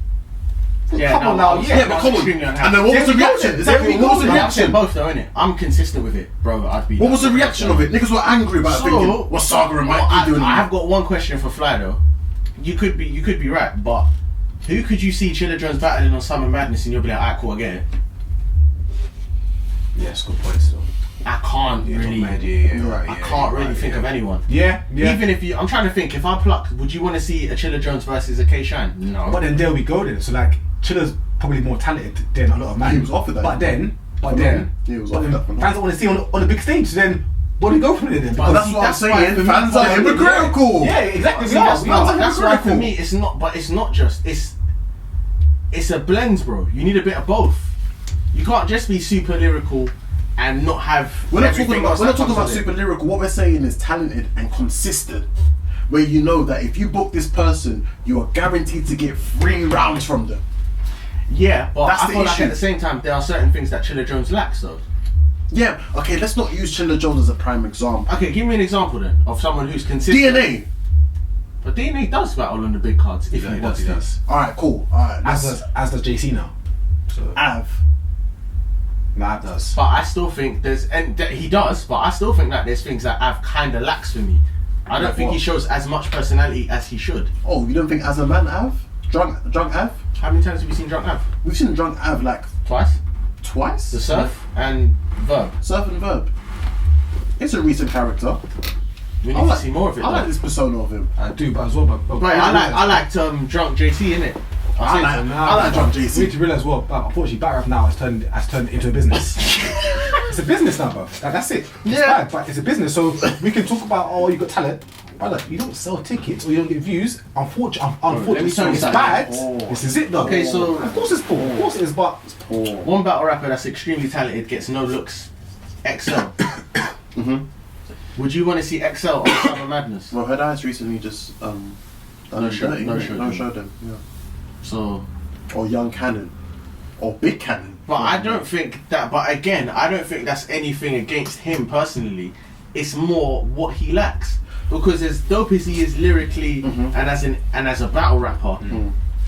Yeah, Come no, on now, I yeah, but was come on. extremely unhappy. And then what was the reaction? Exactly, what was the I'm reaction? saying both though, innit? I'm consistent with it, bro. I'd be. What was the reaction of it? Niggas were angry about it, thinking, what's Saga and Mike doing? I have got one question for Fly though. You could be right, but who could you see Chiller Jones battling on Summer Madness and you'll be like, alright, cool, I get it. Yes, good point still. I can't really. I can't really think of anyone. Yeah. Even if I'm trying to think. If I pluck, would you want to see a Chilla Jones versus a K Shine? No. But then there we go then. So like Chilla's probably more talented than a lot of man. He was offered that. But then he was offered that. fans don't want to see on the big stage. So then what do we go from there then? But that's what I'm saying. Fans are hypocritical. Yeah, exactly. That's why for me it's not. But it's not just. It's a blend, bro. You need a bit of both. You can't just be super lyrical and not have. We're not talking about super lyrical. What we're saying is talented and consistent. Where you know that if you book this person, you are guaranteed to get 3 rounds from them. Yeah, but that's I the feel like issue. at the same time there are certain things that Chilla Jones lacks, though. Yeah. Okay. Let's not use Chilla Jones as a prime example. Okay, give me an example then of someone who's consistent. DNA. But DNA does battle on the big cards if he wants to. All right. Cool. All right. As does JC now. So Av. Av does. But I still think he does. But I still think that there's things that Av kind of lacks for me. I don't think he shows as much personality as he should. Oh, you don't think as a man Av? Drunk Av? How many times have you seen Drunk Av? We've seen Drunk Av like Twice. The the Surf and Verb. Surf and Verb. It's a recent character. We need to see more of it. I like this persona of him. I do, but as well, but I liked Drunk JC, innit? I like Drunk JC. You need to realise as well, but unfortunately, Battle Rap now has turned into a business. It's a business now, bro. That's it. It's bad, but it's a business. So we can talk about, you got talent, brother. You don't sell tickets or you don't get views. Unfortunately, tell you it's something. bad. This is it, though. Okay, so of course it's poor. Of course it is, but it's poor. One battle rapper that's extremely talented gets no looks. XL. Would you want to see XL on Summer Madness? Well, Hoodie recently just done No showed them. Yeah. So. Or Young Cannon. Or Big Cannon. But I don't think that. But again, I don't think that's anything against him personally. It's more what he lacks. Because as dope as he is lyrically and as a battle rapper,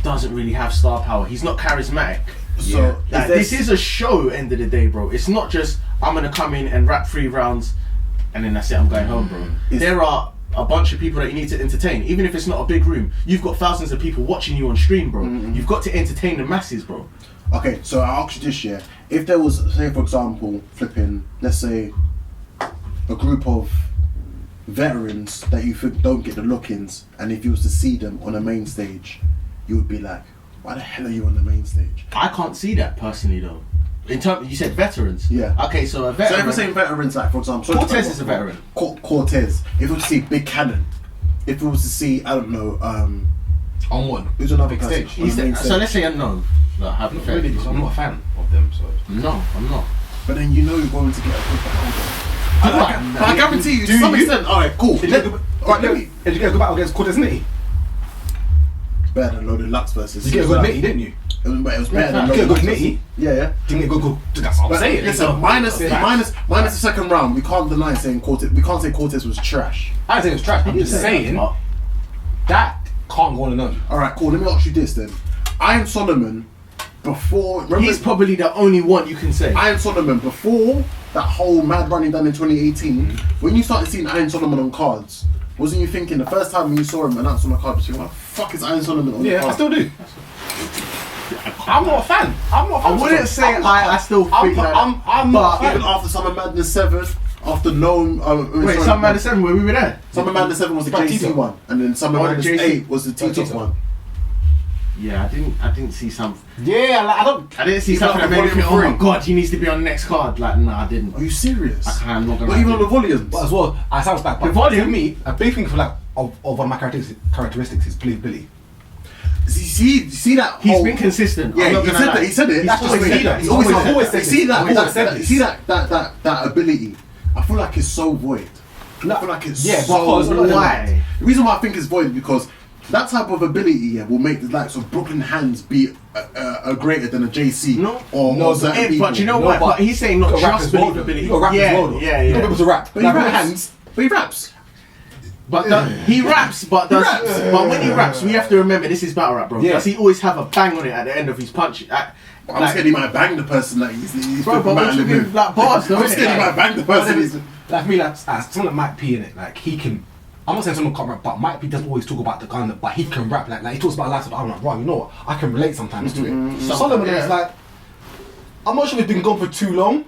doesn't really have star power. He's not charismatic. So this is a show. End of the day, bro. It's not just I'm gonna come in and rap 3 rounds, and then that's it. I'm going home, bro. There are a bunch of people that you need to entertain. Even if it's not a big room, you've got thousands of people watching you on stream, bro. You've got to entertain the masses, bro. Okay, so I'll ask you this, yeah. If there was, say for example, let's say, a group of veterans that you think don't get the look-ins, and if you was to see them on a main stage, you would be like, why the hell are you on the main stage? I can't see that personally, though. In terms, you said veterans. Yeah. Okay, so a veteran. So if we're saying veterans, like for example, Cortez is a veteran. Cortez. If we was to see Big Cannon, if we was to see, I don't know, On one. who's another Big person? stage. On the main So stage? let's say unknown. Like, hypothetically. Really, I'm not a fan of them, so. No, I'm not. But then you know you're going to get a good battle. But I guarantee you, Do to some you? extent, alright, cool. Did you get a good battle against Cortez, didn't he? Better than Loaded Lux versus. You get a good Nitty, didn't you? It was better than You get a Loaded good Lux. Nitty. Yeah. Didn't get a good. That's what I'm But saying. listen, minus the second round, we can't deny saying Cortez. We can't say Cortez was trash. I didn't say it was trash. I'm just saying that can't go on and on. All right, cool. Let me ask you this then. Iron Solomon, He's probably the only one you can say. Iron Solomon before that whole mad running done in 2018. When you started seeing Iron Solomon on cards, wasn't you thinking the first time when you saw him announced on the card, you were like, "Fuck is Iron Solomon on the card?" Yeah, I still do. I'm not a fan. I wouldn't say I still think that. I'm not a fan. Even after Summer Madness 7, after Gnome. Wait, Summer Madness 7, where we were there? Summer Madness 7 was the JC Tito. one, and then Summer Oh, the Madness JC. 8 was the Tito Tito. one. Yeah, I didn't see something. Yeah, I didn't see He's something like that made me think, volume oh my three. god, he needs to be on the next card. Like, nah, I didn't. Are you serious? I'm not gonna Not lie even to on the you. volumes. But as well, I sounds back. But The volume? for me, a big thing for like of one of my characteristics is believability. See that He's whole- been consistent. Yeah, I'm not he gonna said lie. that. He said it. That's just He's said that. He's always said He's that. You see always that? said this. You see that ability? I feel like it's so void. I feel like it's so because why? The reason why I think it's void is because that type of ability will make the likes of Brooklyn Hands be greater than a JC or certain people. But you know what? But he's saying not You got just rap as well, believability. You got rap as well, though. Yeah. You got people to rap. But he Like, raps. hands. But he raps. But he raps, but when he raps, we have to remember this is battle rap, bro. Yeah. Does he always have a bang on it at the end of his punch? I'm scared he might bang the person that he's bro, but we're talking like bars, though. I'm scared he might bang the person he's. Like for me, like someone like Mike P in it, like he can. I'm not saying someone can't rap, but Mike P doesn't always talk about the gun, but he can rap. Like he talks about life. I'm like, bro, you know what? I can relate sometimes to it. Solomon is like, I'm not sure if he's been gone for too long,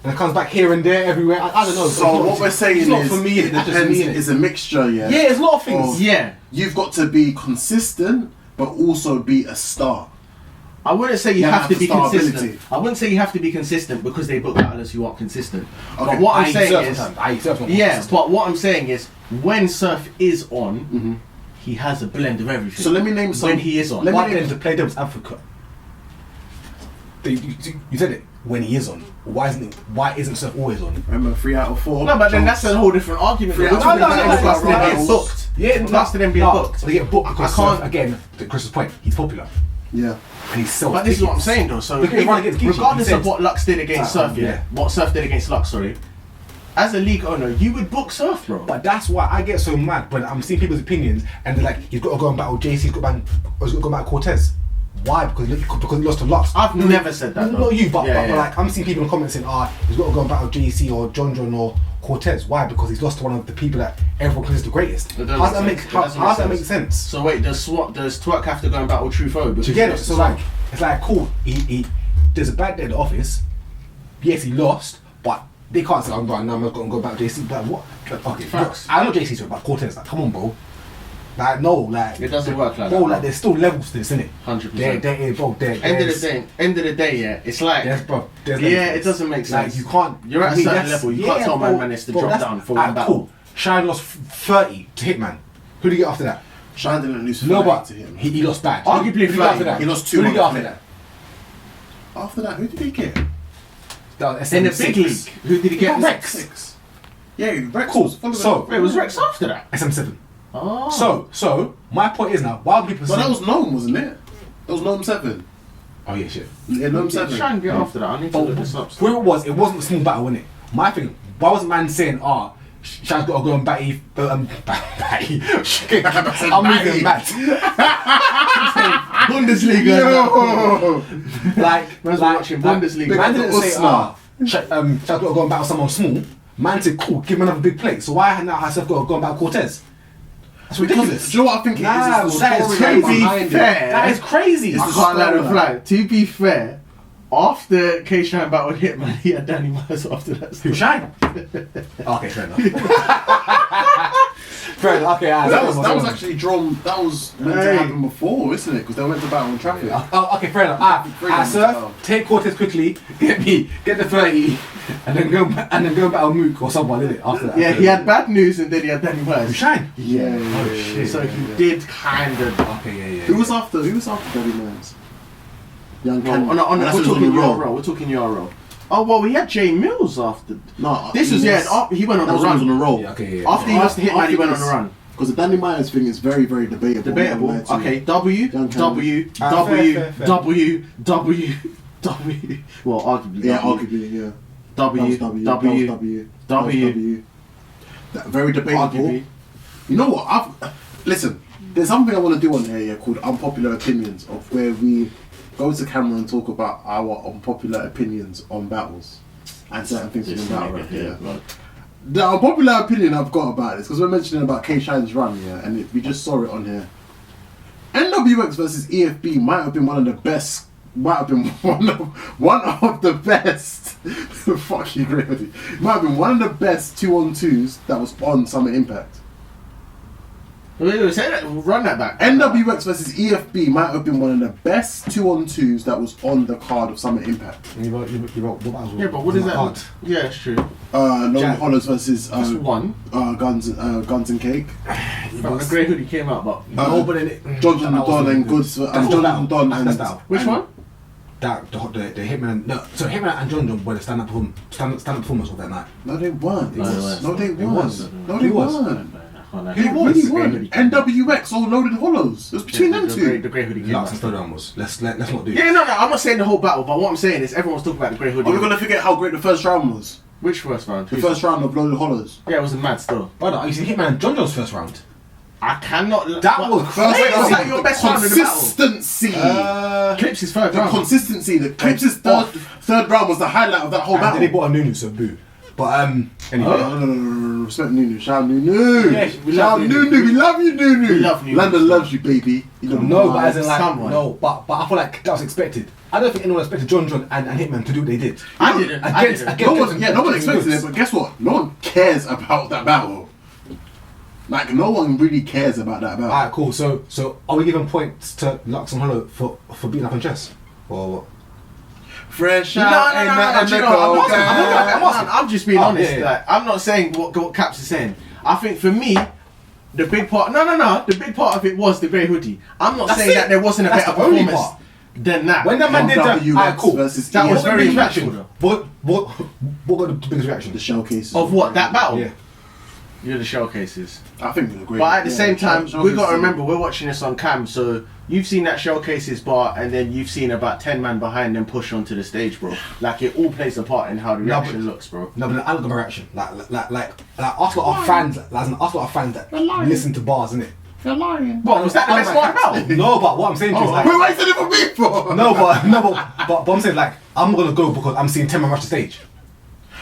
and it comes back here and there, everywhere. I don't know. So what we're saying it's not is, for me. It's just me. it's a mixture, yeah. Yeah, it's a lot of things. Yeah. You've got to be consistent, but also be a star. I wouldn't say you have to be star consistent. ability. I wouldn't say you have to be consistent because they book battlers who aren't consistent. Okay. But what I'm saying is, but what I'm saying is, when Surf is on, he has a blend of everything. So let me name some. When he is on. Why then to play devil's advocate? You said it. When he is on, why isn't Surf always on? Remember, 3 out of 4. No, but then that's a whole different argument. No, We're talking about no, them getting booked. Yeah, Regards to them being booked. They get booked because I can't- Surf, again, to Chris's point, he's popular Yeah. and he's sells. But this is what I'm saying though. So Look at everyone against Geechee. regardless He of said- what Lux did against Surf, yeah. what Surf did against Lux, sorry. As a league owner, you would book Surf, bro. But that's why I get so mad when I'm seeing people's opinions and they're like, he's got to go and battle JC, he's got to go and battle Cortez. Why? Because he lost to Lux. I've never said that. Not you, but Yeah. like I'm seeing people in the comments saying, he's got to go and battle JC or John or Cortez. Why? Because he's lost to one of the people that everyone considers the greatest. It How doesn't does that make sense? So wait, does Twerk have to go and battle Truffaut? Do you get it? So like, it's like cool. He there's a bad day at the office. Yes, he lost, but they can't say I'm going to go back to JC. But what? Okay, Facts. I know JC's but Cortez. Like, come on, bro. Like no, like It doesn't work like bro, that. like there's still levels to this, innit? 100%. Bro. End of the day, yeah. It's like There's yeah, levels. it doesn't make sense. Like you can't. You're at a certain level. You can't tell bro, man it's to bro, drop that's- down for one battle. Cool. Shine lost 30 to Hitman. Who did he get after that? Shine didn't lose 5 No, but to him. he lost bad. Arguably Who did he get 30. after that? He lost Who did he 2 get on after the that? After that, who did he get? That was In the SM6. big league, who did he get? Rex. 6. Yeah, Rex Cool. was following So- up. Wait, was Rex after that? SM7. Oh. So my point is now, why would people But say? that was Gnome, wasn't it? That was Gnome 7. Oh yeah, shit. Yeah, Gnome Try 7. and get after that. I need to look this up. Where it wasn't a small battle, innit? My thing, why was man saying, Shan's got to go and batty, batty. I'm moving mad. Bundesliga. Yo! Like, watching Bundesliga. Man didn't say, Usna. Shan's got to go and battle someone small. Man said, cool, give him another big plate. So why now has Stef got to go and battle Cortez? That's ridiculous. Do you know what I think it is? Nah, It's the that is storyline crazy. behind it. Fair. That is crazy. I can't let it fly. To be fair, after K-Shine battled Hitman, he had Danny Myers after that. Who, Shine? Okay, fair enough. Fair enough. Okay, That was actually drawn. That was meant to Hey. happen before, isn't it? Because they went to battle on traffic. Okay, fair enough. Sir, take Cortez quickly, get the 30, and then go battle Mook or someone, innit? After that. Yeah, he had bad news and then he had Danny Myers. Shine. Yeah. Oh shit. So he did kind of. Okay, yeah. Who was after Daddy Myers? Young Well, Cannon. we're That's talking on the roll. URL. We're talking URL. Oh well, we had Jay Mills after. No, This was he went on that a was on the run. roll. Yeah, okay, yeah. After he lost to Hitman, he After went on this- a run. Because the Danny Myers thing is very, very debatable. Debatable. I'm not gonna lie to Okay, you. W, Young W, fair. W. Well, arguably. Yeah, W. arguably, yeah. W, That was W. W, That was W. That was W. W. That very debatable. Arguably. You know what? Listen. There's something I want to do on here called unpopular opinions, of where we go to camera and talk about our unpopular opinions on battles and certain things in battle rap. Yeah. The unpopular opinion I've got about this, because we're mentioning about K-Shine's run, yeah, and we just saw it on here. NWX versus EFB might have been one of the best. Might have been one of the best. Fuck you, Gravity. Might have been one of the best 2-on-2s that was on Summer Impact. Wait, say that. Run that back. NWX versus EFB might have been one of the best 2-on-2s that was on the card of Summer Impact. You wrote what battles were Yeah, but what is on that? card? Yeah, it's true. Lonely Jack. Hollows versus That's one. Guns and Cake. The Grey Hoodie came out, but No, but then it, Jonathan that Don wasn't and good. Goods That's and all Jonathan Don that. and That's that. which one? That the Hitman. No, so Hitman and John were the stand-up performers of that night. No, they weren't. No, they weren't. No, they It weren't. was. No, they It was. weren't. It They was. really weren't. NWX or Loaded Hollows. It was between them two. The Grey Hoodie came Lux out. and Third Round was. Let's not do it. Yeah, no, I'm not saying the whole battle, but what I'm saying is everyone's talking about the Grey Hoodie. Are we gonna forget how great the first round was? Which first round? The first round of Loaded Hollows. Yeah, it was a mad still. Brother, are you seeing Hitman and John's first round? I cannot. That what- was First crazy. Was that your best round of the battle? consistency. Clips his third The round. consistency. The Clips' third round was the highlight of that whole And then they battle. bought a Nunu, so boo. But anyway. respect Nunu. Shout out Nunu. Yeah, we Shout love out Nunu. Nunu. We love you, Nunu. We love Nunu. London loves you, baby. You know, No, but as in like, someone. no, but I feel like that was expected. I don't think anyone expected John and Hitman to do what they did. I didn't. No one expected it, but guess what? No one cares about that battle. Like, no one really cares about that battle. Alright, cool. So are we giving points to Lux and Hollow for beating up on chess? Or what? Fresh No, out, ain't nothing to go back. I'm just being honest. Yeah. Like, I'm not saying what Caps is saying. I think for me, the big part. No. The big part of it was the grey hoodie. I'm not That's saying it. that there wasn't a That's better the only performance part. than that. When that man did that, WX alright, cool. versus That was EFB. very Big impactful, reaction. What got the biggest reaction? The showcase of what that battle. Yeah. You're the showcases. I think they're great. But at the same time, Showcases we got to are- remember we're watching this on cam, so you've seen that showcases bar, and then you've seen about 10 man behind them push onto the stage, bro. Like it all plays a part in how the No, reaction but- looks, bro. No, but I look at my reaction. Like us lot of fans, us lot of fans that listen to bars, innit? They're lying. What was that the best part about? No, but what I'm saying to you is like, Wait, why said it for me for? but I'm saying like I'm not gonna go because I'm seeing 10 man rush the stage.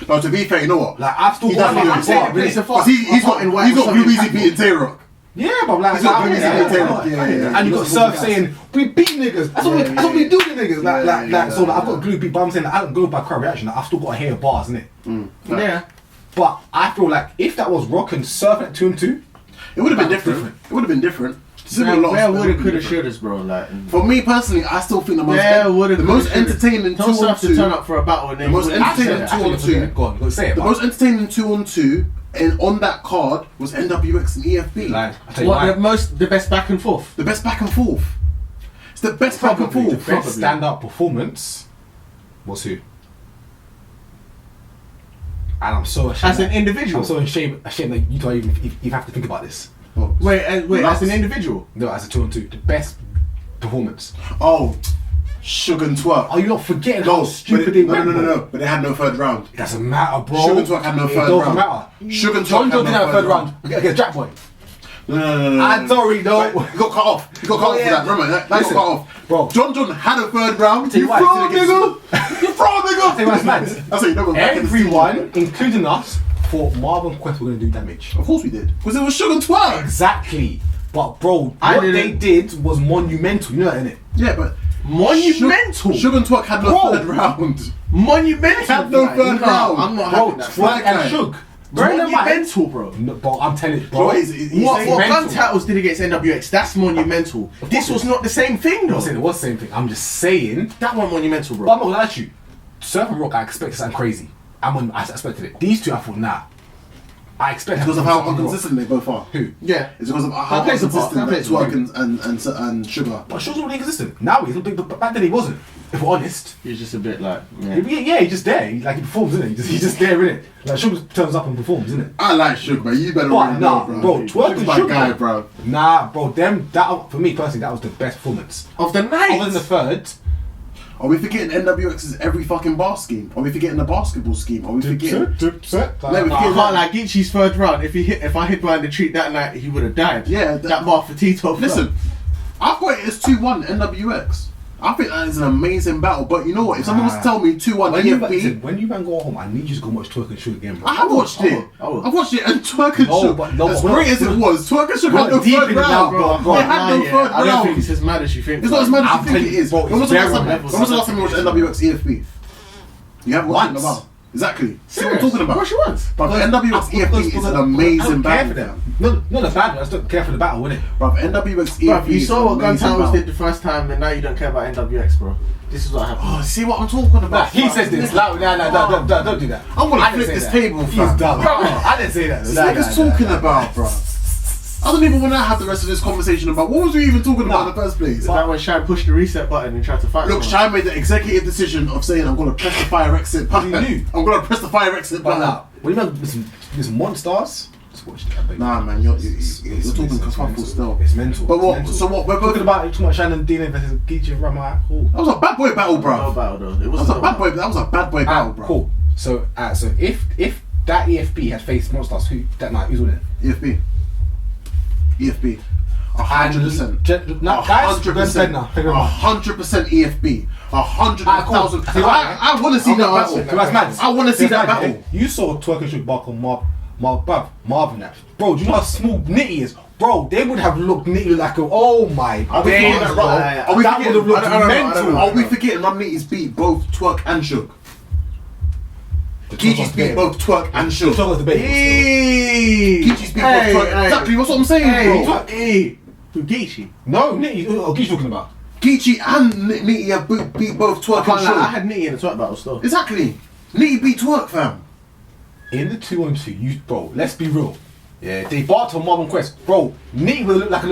No, to be fair, you know what? Like I've still He got doesn't my do it. bar, I'm saying it's a innit? fuck. He's got Blue Easy beating Tay-Rock. Yeah, but like, He's got like, Blue Easy yeah, beating Tay-Rock. Yeah. and you got Surf saying we beat niggas. That's what we do to niggas. So like, I've got glue beat, but I'm saying like, I don't go by crowd reaction. Like, I've still got to hear bars, innit? Yeah. But I feel like if that was Rock and Surf at 2 and 2, It would have been That's different. It would have been different. Where woulda, coulda, shouldas, bro? Like, For me personally, I still think the most woulda, the most coulda, shoulda. entertaining Tell 2 on Surf to turn 2. up for a battle and then The most you wouldn't entertaining say that. 2 on 2. Go on, say it. The most entertaining 2 on 2 and on that card was NWX and EFB. Like, I tell you What why. the best back and forth? The best back and forth. It's the best back and Probably. forth. Best stand-up performance was who? And I'm so ashamed. As an individual. I'm so ashamed that you don't even have to think about this. Oh, Wait, as an individual. No, as a 2 on 2, the best performance. oh, Sugar and Twerk. Are you not forgetting No, how stupid they went? no. But they had no third round. It doesn't matter, bro. Sugar and Twerk had no It third doesn't round. matter. Sugar and John Twerk John had didn't no have a third third round. round against Jack Boy. No. I'm sorry, no. He got cut off. He got cut off for that. Remember that? He got Listen, cut off. bro. John had a third round. Tell you You why, fraud, he did nigga. You fraud, nigga. Tell you what's mad. That's how you know we're back in the Everyone, including us, thought Marvin Quest were going to do damage. Of course we did. Because it was Sugar and Twerk. Exactly. But bro, I what didn't- they did was monumental. You know that, innit? Yeah, but Monumental. Sugar and Twerk had no Bro. third round. Monumental. Had no Like, third round. I'm not Bro, having that. Twerk and Flyguy. Shug. Bearing in mind- Monumental, bro. No, bro, I'm telling you, bro. Bro, he's What saying gun mental. titles did against NWX? That's monumental. This was not the same thing, I'm though. not saying it was the same thing. I'm just saying. That one monumental, But bro. I'm not gonna lie to you. Surf and Rock, I expected something crazy. I expected it. These two, I thought, nah. I expected because of something how from Rock. inconsistent they both are. Who? Yeah. It's because of how plays a part. inconsistent That plays a Twerk and Sugar. But Shug's already inconsistent. Now he's but back then he wasn't. If we're honest. He's just a bit like. Yeah, he's just there. He performs, isn't he? He's just there, innit? Like Shug turns up and performs, isn't it? I like Sugar, but you better But already nah, know, bro, Twerk Sugar's and my Sugar, guy, bro. Nah, bro, that for me personally, that was the best performance. Of the night. Other than the third, Are we forgetting NWX's every fucking bar scheme? Are we forgetting the basketball scheme? Are we forgetting? no, we I forget can't that. like Geechee's third round. If I hit behind the tree that night, he would have died. Yeah, that bar for Tito. Listen, I've got it as 2-1 NWX. I think that is an amazing battle. But you know what? If someone was to tell me 2-1 EFB, when you man go home, I need you to go watch Twerk and Shug again, bro. I have watched it. I will. I've watched it and Twerk and No, Sugar. but no, As but great as it was, Twerk and Sugar had no deep third in it now, round. bro. They had no third I don't think round. it's as mad as you think. It's not as mad as I'm you think telling it you, is. bro, When was the it's last time very when was the last time you watched NWX EFB? You haven't watched it in a Once. while. Exactly. See what Serious? I'm talking about? Of course you want. But NWX EFB is an amazing battle. them. No, not the bad one. I just don't care for the battle, innit? Bruv, NWX EFB Bruv, you is saw an what Gun amazing Titles battle. did the first time, and now you don't care about NWX, bro. This is what happened. Oh, see what I'm talking Nah, about? he says this. Like, no, don't do that. I'm gonna I didn't flip say this that. table, He's fam. dumb. I didn't say that. This nigga's talking about, bro. I don't even want to have the rest of this conversation about what was we even talking about in the first place. Is that when Shine pushed the reset button and tried to fight Look, someone? Shine made the executive decision of saying, I'm going to press the fire exit button. He knew. I'm going to press the fire exit But button. now, when you know this monsters, just watch that, baby. Nah, man, you're talking it's kerfuffle mental. still. It's mental. But it's what? mental. So what? We're Talking both. about too much Shannon Dean versus Geechee Rama. Cool. That was a bad boy battle, No bro. battle though. It That was wasn't a bad boy. That was a bad boy battle, bro. Cool. So if that EFB had faced monsters, who that night? Who's winning? EFB. 100%. Now, guys, 100%. 100% EFB. 100,000. Alright, cool. I want to see that battle. That's mad. I want to see that That's mad. battle. You saw Twerk and Shug bark on Mob Marvin that. Bro, do you know how small Nitty is? Bro, they would have looked Nitty like a, oh my Are we days, forgetting bro. that, Are we That forgetting- would have looked I don't know, mental. Are we forgetting Rum Nitty's beat both Twerk and Shook? Geechee's beat both Twerk and Shook. Talk about the debate. Geechee's beat both Twerk. Exactly, that's what I'm saying, bro. Who Geechee? No, Nitty, what are you talking about? Geechee and Nitty have beat both I Twerk and can't lie, I Shook. had Nitty in the twerk battle still. Exactly. Nitty beat Twerk, fam. In the 2-on-2, bro, let's be real. Yeah, they barked on Marvin Quest. Bro, Nitty would look like a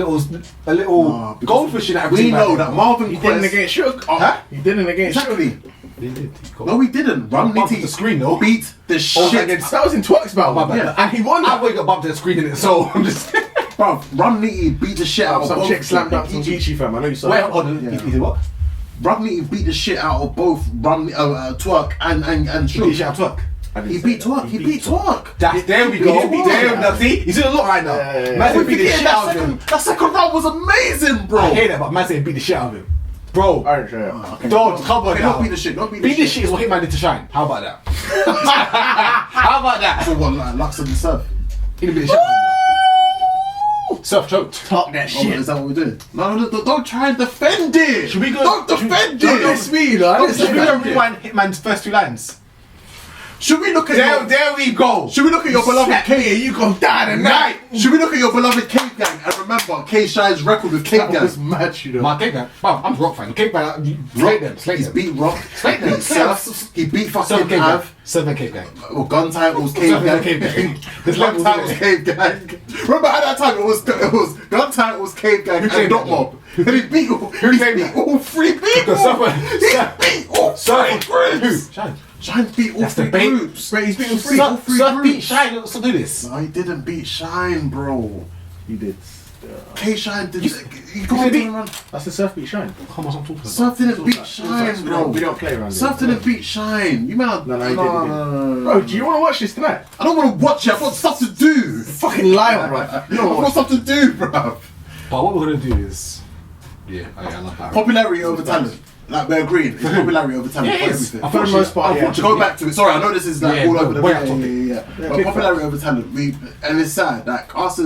little goldfish in that. We know that Marvin He didn't Quest. against Shook. Huh? He didn't against Shook. Exactly. They did. No, he didn't. Rum bumped Nitty the screen, though. beat the shit. That was in twerk's battle. My bad. Yeah. And he won I that. wake up bumped the screen in it, so I'm just. Bro, Rum Nitty beat the shit out of Some both. chick slammed up some Geechee fam. I know you saw Wait, that. hold on. Yeah. He did what? Rum Nitty beat the shit out of both Twerk and He did Shook. shit out Twerk. He beat Twerk. He beat Twerk. There we He go. beat Damn, Twerk. now see, he's doing a lot right now. Yeah. Man We said beat the forgetting shit out of him. that second round was amazing, bro. I hate that, but man said beat the shit out of him. Bro, Alright, sure. Okay. don't come on Okay, now. don't beat the shit. Don't beat Beat the this shit is what Hitman did to Shine. How about that? How about that? So what, like Lux and the Surf? He didn't beat the shit out of him. Surf choked. Talk that Oh, shit. is that what we're doing? No, don't try and defend it. Should we go? Don't defend Don't it. diss me, though. Should we go rewind Hitman's first 2 lines? Should we look at There we go. Should we look at your beloved K? You gon' die tonight. Should we look at your beloved Cave Gang and remember K Shine's record with Cave That was Gang? mad, you know. My Cake Man. Wow, I'm a rock fan. Cake Man, slate them. He's beat Rock. Slate them. He Surf. He beat Surf fucking Cake Gang. Av. Surf Cake Gang. Well, gun titles Cave Surf Gang. Cave Gang. There's Gun levels titles in it. Cave Gang. Remember at that time it was gun titles Cave Gang and claimed Dot that? Mob. And he beat claimed that? all 3 people. Because someone- He beat all 3 groups. Who? Shine. Shine beat all That's the 3 bait. groups. Wait, he's beating three. Surf groups. beat Shine. Let's do this. No, he didn't beat Shine, bro. He did. K Shine did. He you got said to he- run. That's the Surf beat Shine. Come on, I'm talking about. Surf didn't beat Shine, bro. We don't play around Surf here. didn't beat Shine. You man. No, he didn't. Bro, do you want to watch this tonight? I don't want to watch it. I've got stuff to do. Fucking lie, bro. You I've don't got watch. stuff to do, bro. But what we're gonna do is, I love that. Popularity over talent. Like we're agreeing. It's popularity over talent Yeah, for it is. everything. For the most part, yeah. To go back to it. Sorry, I know this is like Yeah, all over the way place. off topic. Yeah. But big popularity over talent. And it's sad. Like us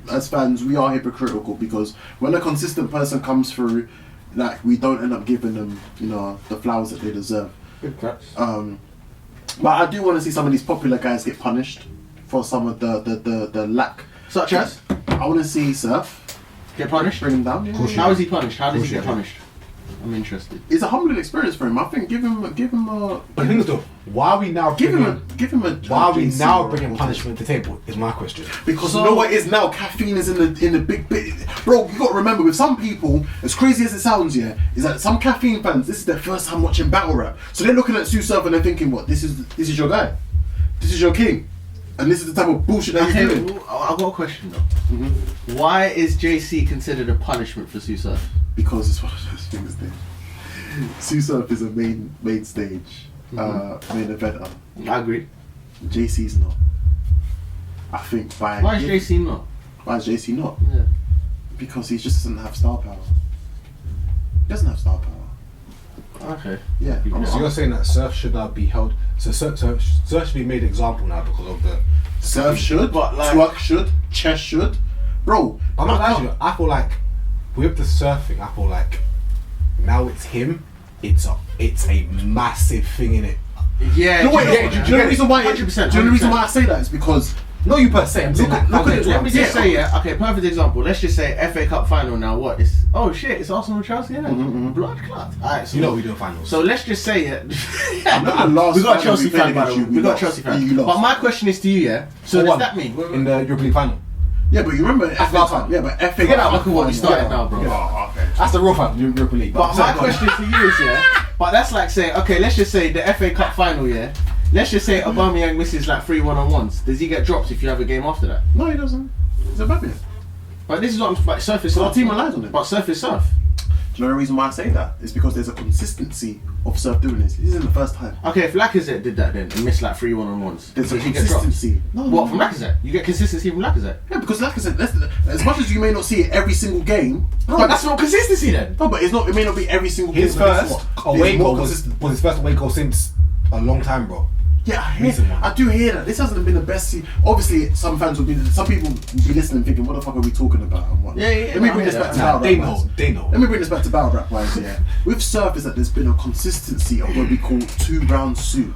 as fans, we are hypocritical because when a consistent person comes through, like we don't end up giving them, the flowers that they deserve. Good cracks. But I do want to see some of these popular guys get punished for some of the lack. Such as? I want to see Surf Get punished? bring him down. Yeah. How is he punished? How does he get Bullshit. punished? I'm interested. It's a humbling experience for him. I think give him a But the thing is though, why are we now give him bringing a why are we JC now or bringing a- punishment to the table? Is my question. Because you know what it is now? Caffeine is in the big bit. Bro, you got to remember with some people, as crazy as it sounds, yeah, is that some caffeine fans, this is their first time watching battle rap. So they're looking at Sue Surf and they're thinking, what? This is your guy, this is your king, and this is the type of bullshit that he's Okay, doing. I've got a question though. Why is JC considered a punishment for Sue Surf? Because it's one of those things. There. Sue Surf is a main stage, main eventer. I agree. JC's not. I think by Why is JC not? Why is JC not? Yeah. Because he just doesn't have star power. He doesn't have star power. Okay. Yeah. So you're saying that Surf should now be held? So Surf should be made example now because of the. Surf should, But, like- Twerk should, Chess should. Bro, I'm not I lying can't- to you. I feel like with the surfing, I feel like now it's him. It's a massive thing in it. Yeah. No, wait, do you know do what? you know the reason why? 100%, Do you know the reason why I say that? Is because Not you per se. I'm saying Look at it. Let me just say, yeah, okay, perfect example. Let's just say FA Cup final now. What? It's it's Arsenal Chelsea, yeah. Blood clot. Alright, so You know we do finals. So let's just say it. I'm not the last we got a final Chelsea we played fan, by the against way. you, We we got a lost. Chelsea fan. You lost. But my question is to you, yeah. So For does one, that mean in the European League final? Yeah, but you remember FA last Cup. time. Yeah, but FA Forget Cup. that, look at what we started Yeah. now, bro. Oh, okay. That's the real final, European League. But my question to you is, yeah. But that's like saying, okay, let's just say the FA Cup final, yeah. Let's just say Aubameyang misses like 3 1-on-1s. Does he get dropped if you have a game after that? No, he doesn't. He's a baby. But this is what I'm. But Surf is So our Surf. team relies on him. But Surf is Surf. Do you know the reason why I say that? It's because there's a consistency of Surf doing this. This isn't the first time. Okay, if Lacazette did that then and missed like 3 1-on-1s, There's a does he get dropped? consistency. No, What from Lacazette? You get consistency from Lacazette. Yeah, because like I said, as much as you may not see it every single game, But that's not consistency then. no, but it's not. It may not be every single His game. but first it's what? away It's more goal was his first away goal since a long time, bro. Yeah, recent one. I do hear that. This hasn't been the best season. Obviously, some people will be listening thinking, what the fuck are we talking about and what? Yeah. Let me bring this back to battle They rap know. wise. They know. Let me bring this back to battle rap wise, yeah. With Surf is that there's been a consistency of what we call 2-round suit.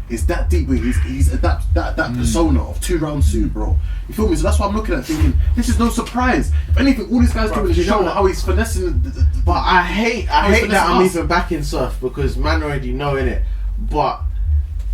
It's that deep where he's that persona of 2-round suit, bro. You feel me? So that's what I'm looking at thinking, this is no surprise. If anything, all these guys doing is showing how he's finessing But I hate that I'm even backing Surf because man already know in it. But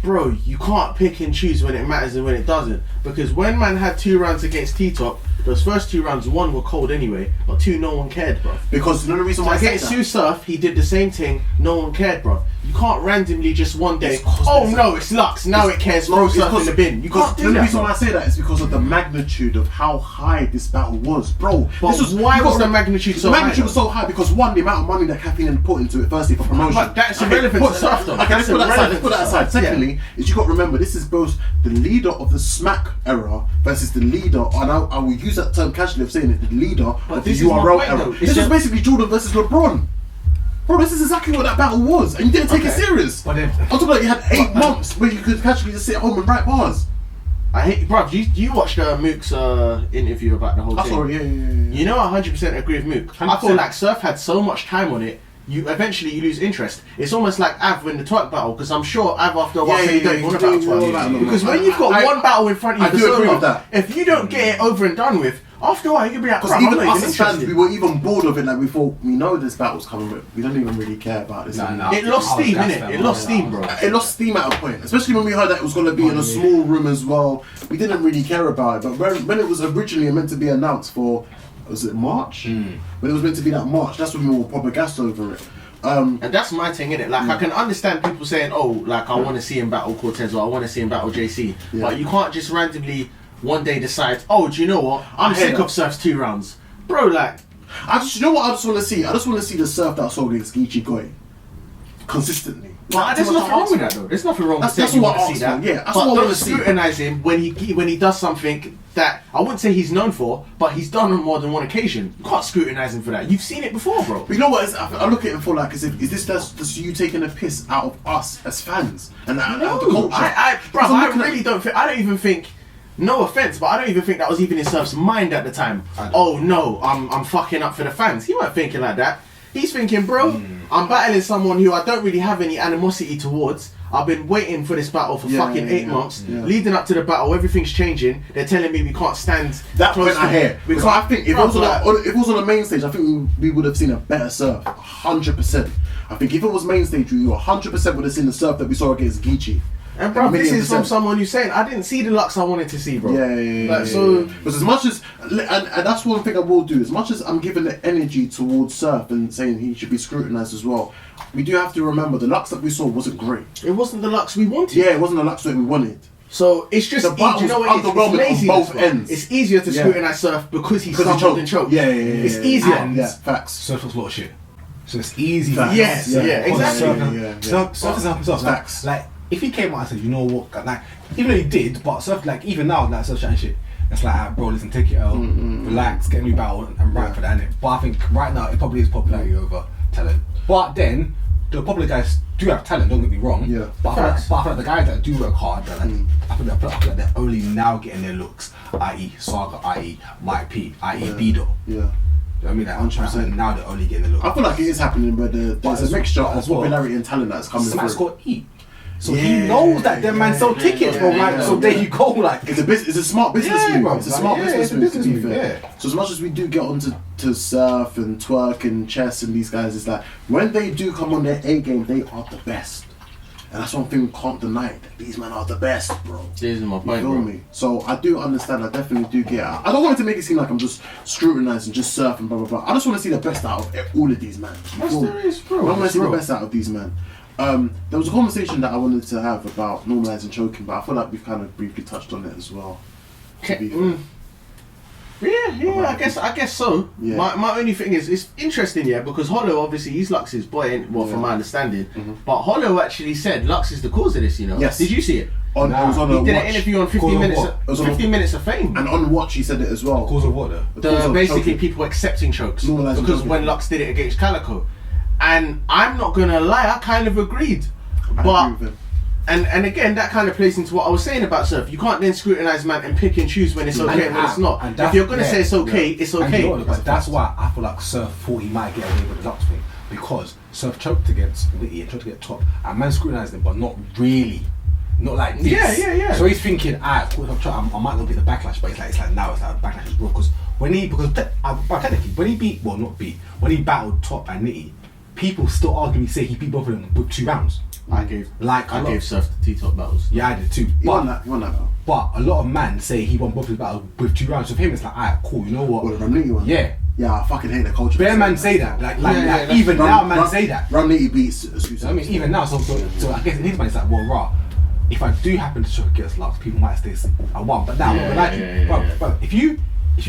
bro, you can't pick and choose when it matters and when it doesn't. Because when man had 2 rounds against T-Top, those first 2 rounds, 1 were cold anyway, but 2 no one cared, bro. Because the only reason why I say against that, Sue Surf, he did the same thing, no one cared, bro. You can't randomly just one day, it's Lux, now it cares, throw Surf in the bin. You can't do the only that, reason bro. why I say that is because of the magnitude of how high this battle was, bro. But why was the magnitude so high? The magnitude was so high because one, the amount of money that Caffeine had put into it, firstly for promotion. But that's irrelevant to Surf, though. Okay, let's put that aside. Secondly, is you got to remember this is both the leader of the Smack era versus the leader, and I will use that term casually of saying it, the leader of the URL era. This is basically Jordan versus LeBron. Bro, this is exactly what that battle was, and you didn't take it serious. But then, I'm talking about you had 8 months where you could casually just sit at home and write bars. I hate, bro. You watched Mook's interview about the whole thing? Sorry, yeah. You know, I 100% agree with Mook. 100%. I feel like Surf had so much time on it. You eventually lose interest. It's almost like Av in the twerk battle, because I'm sure Av after a while said he don't want to battle twerk. Because when you've got one battle in front of you, I do agree with that. If you don't get it over and done with, after a while you can be like, Because even us as fans, we were even bored of it. Like we thought, we know this battle's coming, but we don't even really care about this. It lost steam, innit? It lost steam, bro. It lost steam at a point, especially when we heard that it was going to be in a small room as well. We didn't really care about it. But when it was originally meant to be announced for, was it March? When it was meant to be that March, that's when we were proper gassed over it. And that's my thing, innit? Like, I can understand people saying, oh, like, I want to see him battle Cortez or I want to see him battle JC. Yeah. But you can't just randomly one day decide, oh, do you know what? I'm sick of Surf's 2 rounds. Bro, like... you know what I just want to see? I just want to see the Surf that I saw against Geechee Goy. Consistently. But there's nothing wrong with that, though. There's nothing wrong with that's saying you what want I to see asked that. for, yeah. That's but what I don't want to see. scrutinise him when he does something that I wouldn't say he's known for, but he's done on more than one occasion. You can't scrutinise him for that. You've seen it before, bro. But you know what? I look at it for like, is this just you taking a piss out of us as fans and out of the culture? I don't even think. No offense, but I don't even think that was even in Surf's mind at the time. Oh no, I'm fucking up for the fans. He weren't thinking like that. He's thinking, bro, I'm battling someone who I don't really have any animosity towards. I've been waiting for this battle for 8 months. Yeah. Leading up to the battle, everything's changing. They're telling me we can't stand that close point I hear. Because I think if it was on the main stage, I think we would have seen a better Surf. 100%. I think if it was main stage, we 100% would have seen the Surf that we saw against Geechee. And bro, this is from someone who's saying, I didn't see the Lux I wanted to see, bro. Yeah. So, because as much as, and that's one thing I will do, as much as I'm giving the energy towards Surf and saying he should be scrutinised as well, we do have to remember the Lux that we saw wasn't great. It wasn't the Lux we wanted. Yeah, it wasn't the Lux that we wanted. So it's just the battle was underwhelming on both ends. It's easier to scrutinise Surf because he stumbled and choked. Yeah. It's easier. And facts. Surf was a lot of shit. So it's easy. Facts. Exactly. Surf is up himself. Facts. Like, if he came out and said, you know what, like, even though he did, but Surf, like, even now, like, Surf chatting shit, it's like, bro, listen, take it out, relax, get a new battle, and write for that, innit? But I think right now, it probably is popularity over talent. But then, the popular guys do have talent, don't get me wrong. Yeah. But I feel like the guys that do work hard, like, I feel like they're only now getting their looks, i.e. Saga, i.e. Mike P, i.e. B-Dot. Yeah. You know what I mean? Like, 100%. Now they're only getting the look. I feel like it is happening, but there's a mixture of popularity and talent that's coming Smack's through. got eat. So he knows that them man sell tickets, bro. Like, so there you go. Like, it's a smart business move. Bro. It's a smart business move. To be fair. Yeah. So as much as we do get onto Surf and Twerk and Chess and these guys, it's like when they do come on their A game, they are the best. And that's one thing we can't deny. That these men are the best, bro. This is my point, you feel me? So I do understand. I definitely do get it. I don't want it to make it seem like I'm just scrutinising, just Surf and blah blah blah. I just want to see the best out of all of these men. That's bro. I want to see the best out of these men. There was a conversation that I wanted to have about normalising choking, but I feel like we've kind of briefly touched on it as well. Yeah, I guess so. Yeah. My only thing is, it's interesting, because Hollow, obviously, he's Lux's boy, from my understanding. But Hollow actually said Lux is the cause of this, you know? Yes. Did you see it? It was on he did an interview on 15 minutes. It was 15 minutes of fame. And on Watch, he said it as well. Cause of what though? Basically, people accepting chokes. Normalising Because choking. when Lux did it against Calico. And I'm not going to lie, I kind of agreed. I agree with him. And again, that kind of plays into what I was saying about Surf. You can't then scrutinise man and pick and choose when it's okay and when it's not. If you're gonna say it's okay, it's okay. And you know what, that's why I feel like Surf thought he might get away with the Lux thing, because Surf choked against Witty and choked to get top, and man scrutinised him, but not really. Not like this. Yeah. So he's thinking, I might not get the backlash, but it's like now it's like backlash is real, because technically when he battled Top and Nitty, people still arguably say he beat both of them with 2 rounds. I gave Surf the T-top battles. Yeah, I did too. He won that battle. But a lot of men say he won both of his battles with 2 rounds. So for him, it's like, alright, cool. You know what? Well, the Ramniti one. Yeah. Yeah, I fucking hate the culture. Bare man say that. Like even now, man say that. Ramniti beats Susan. I mean, even now, so I guess in his mind, it's like, well, rah. If I do happen to choke against Lux, people might say I won. But now, bro, if you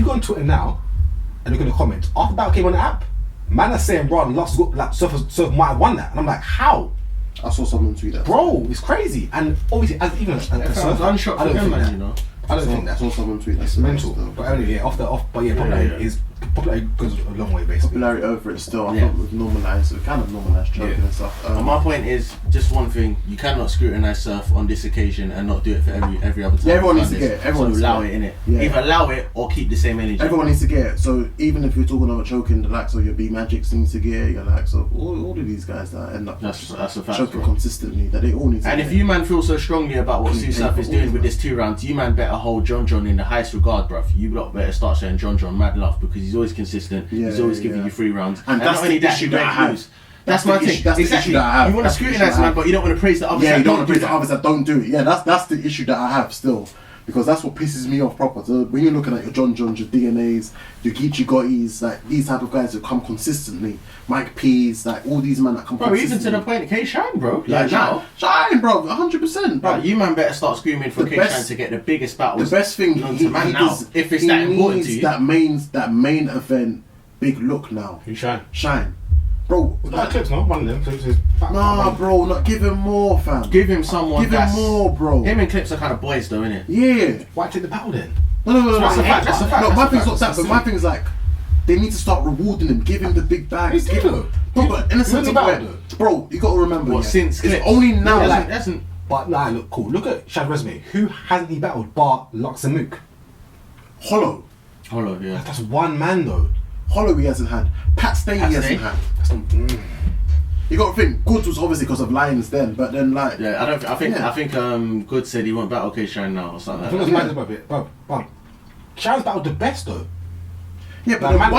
go on Twitter now and you're gonna comment after the battle came on the app, man are saying, bro, Lux got like Surf might have won that, and I'm like, how? I saw someone tweet that. Bro, it's crazy. And obviously, as even as Surf, I'm shocked for him, man. You know, I don't think that. I saw someone tweet that. It's mental. But only popularity is popularity goes a long way, basically. Popularity over it still. I thought we've normalised, we kind of normalised choking and stuff. My point is just one thing: you cannot scrutinise Surf on this occasion and not do it for every other time. Yeah, everyone needs to get it. Everyone needs to allow get it in it. Yeah. Either allow it or keep the same energy. Everyone needs to get it. So even if you're talking about choking, the likes of your B Magics needs to get it. Your likes of all of these guys that end up that's a fact, choking consistently, that they all need to. And get if you man feel so strongly about what Sue Surf is doing with this 2 rounds, you man better hold John in the highest regard, bruv. You lot better start showing John mad love, because he's always consistent. He's always giving you 3 rounds. And that's not only the that, issue he that I have. moves. That's my thing. That's the issue that I have. You want to scrutinise man, but you don't want to praise the others. Yeah, you don't want to praise that. the others that don't do it. Yeah, that's the issue that I have still. Because that's what pisses me off proper. So when you're looking at your Johns, your DNAs, your Geechee Gotties, like these type of guys that come consistently, Mike P's, like all these men that come consistently. Even to the point of K-Shine, bro. Yeah, Shine, bro, 100%. Bro, you man better start screaming for K-Shine to get the biggest battles. The best thing he does, if it's that important to you. That main event, big look now. Who Shine? Bro, clips, no? One of them. Nah, bro, not give him more, fam. Give him someone. Give him more, bro. Him and Clips are kind of boys, though, innit? Yeah. Why take the battle then? No. That's a fact. No, my thing's not that, but my thing's like, they need to start rewarding him, give him the big bags. Bro, but in a sense of where, bro, you got to remember. Since it's only now. Doesn't. But nah, look cool. Look at Shad's resume. Who hasn't he battled bar Lux and Mook? Hollow, yeah. That's one man though. Hollow he hasn't had. Pat Stay he hasn't had. You got to think, Goods was obviously because of Lions then, but then like... Yeah, I think Goods said he won't battle K-Shine now or something like that. I think it was mad about it, but Shine's battled the best though. Yeah, but then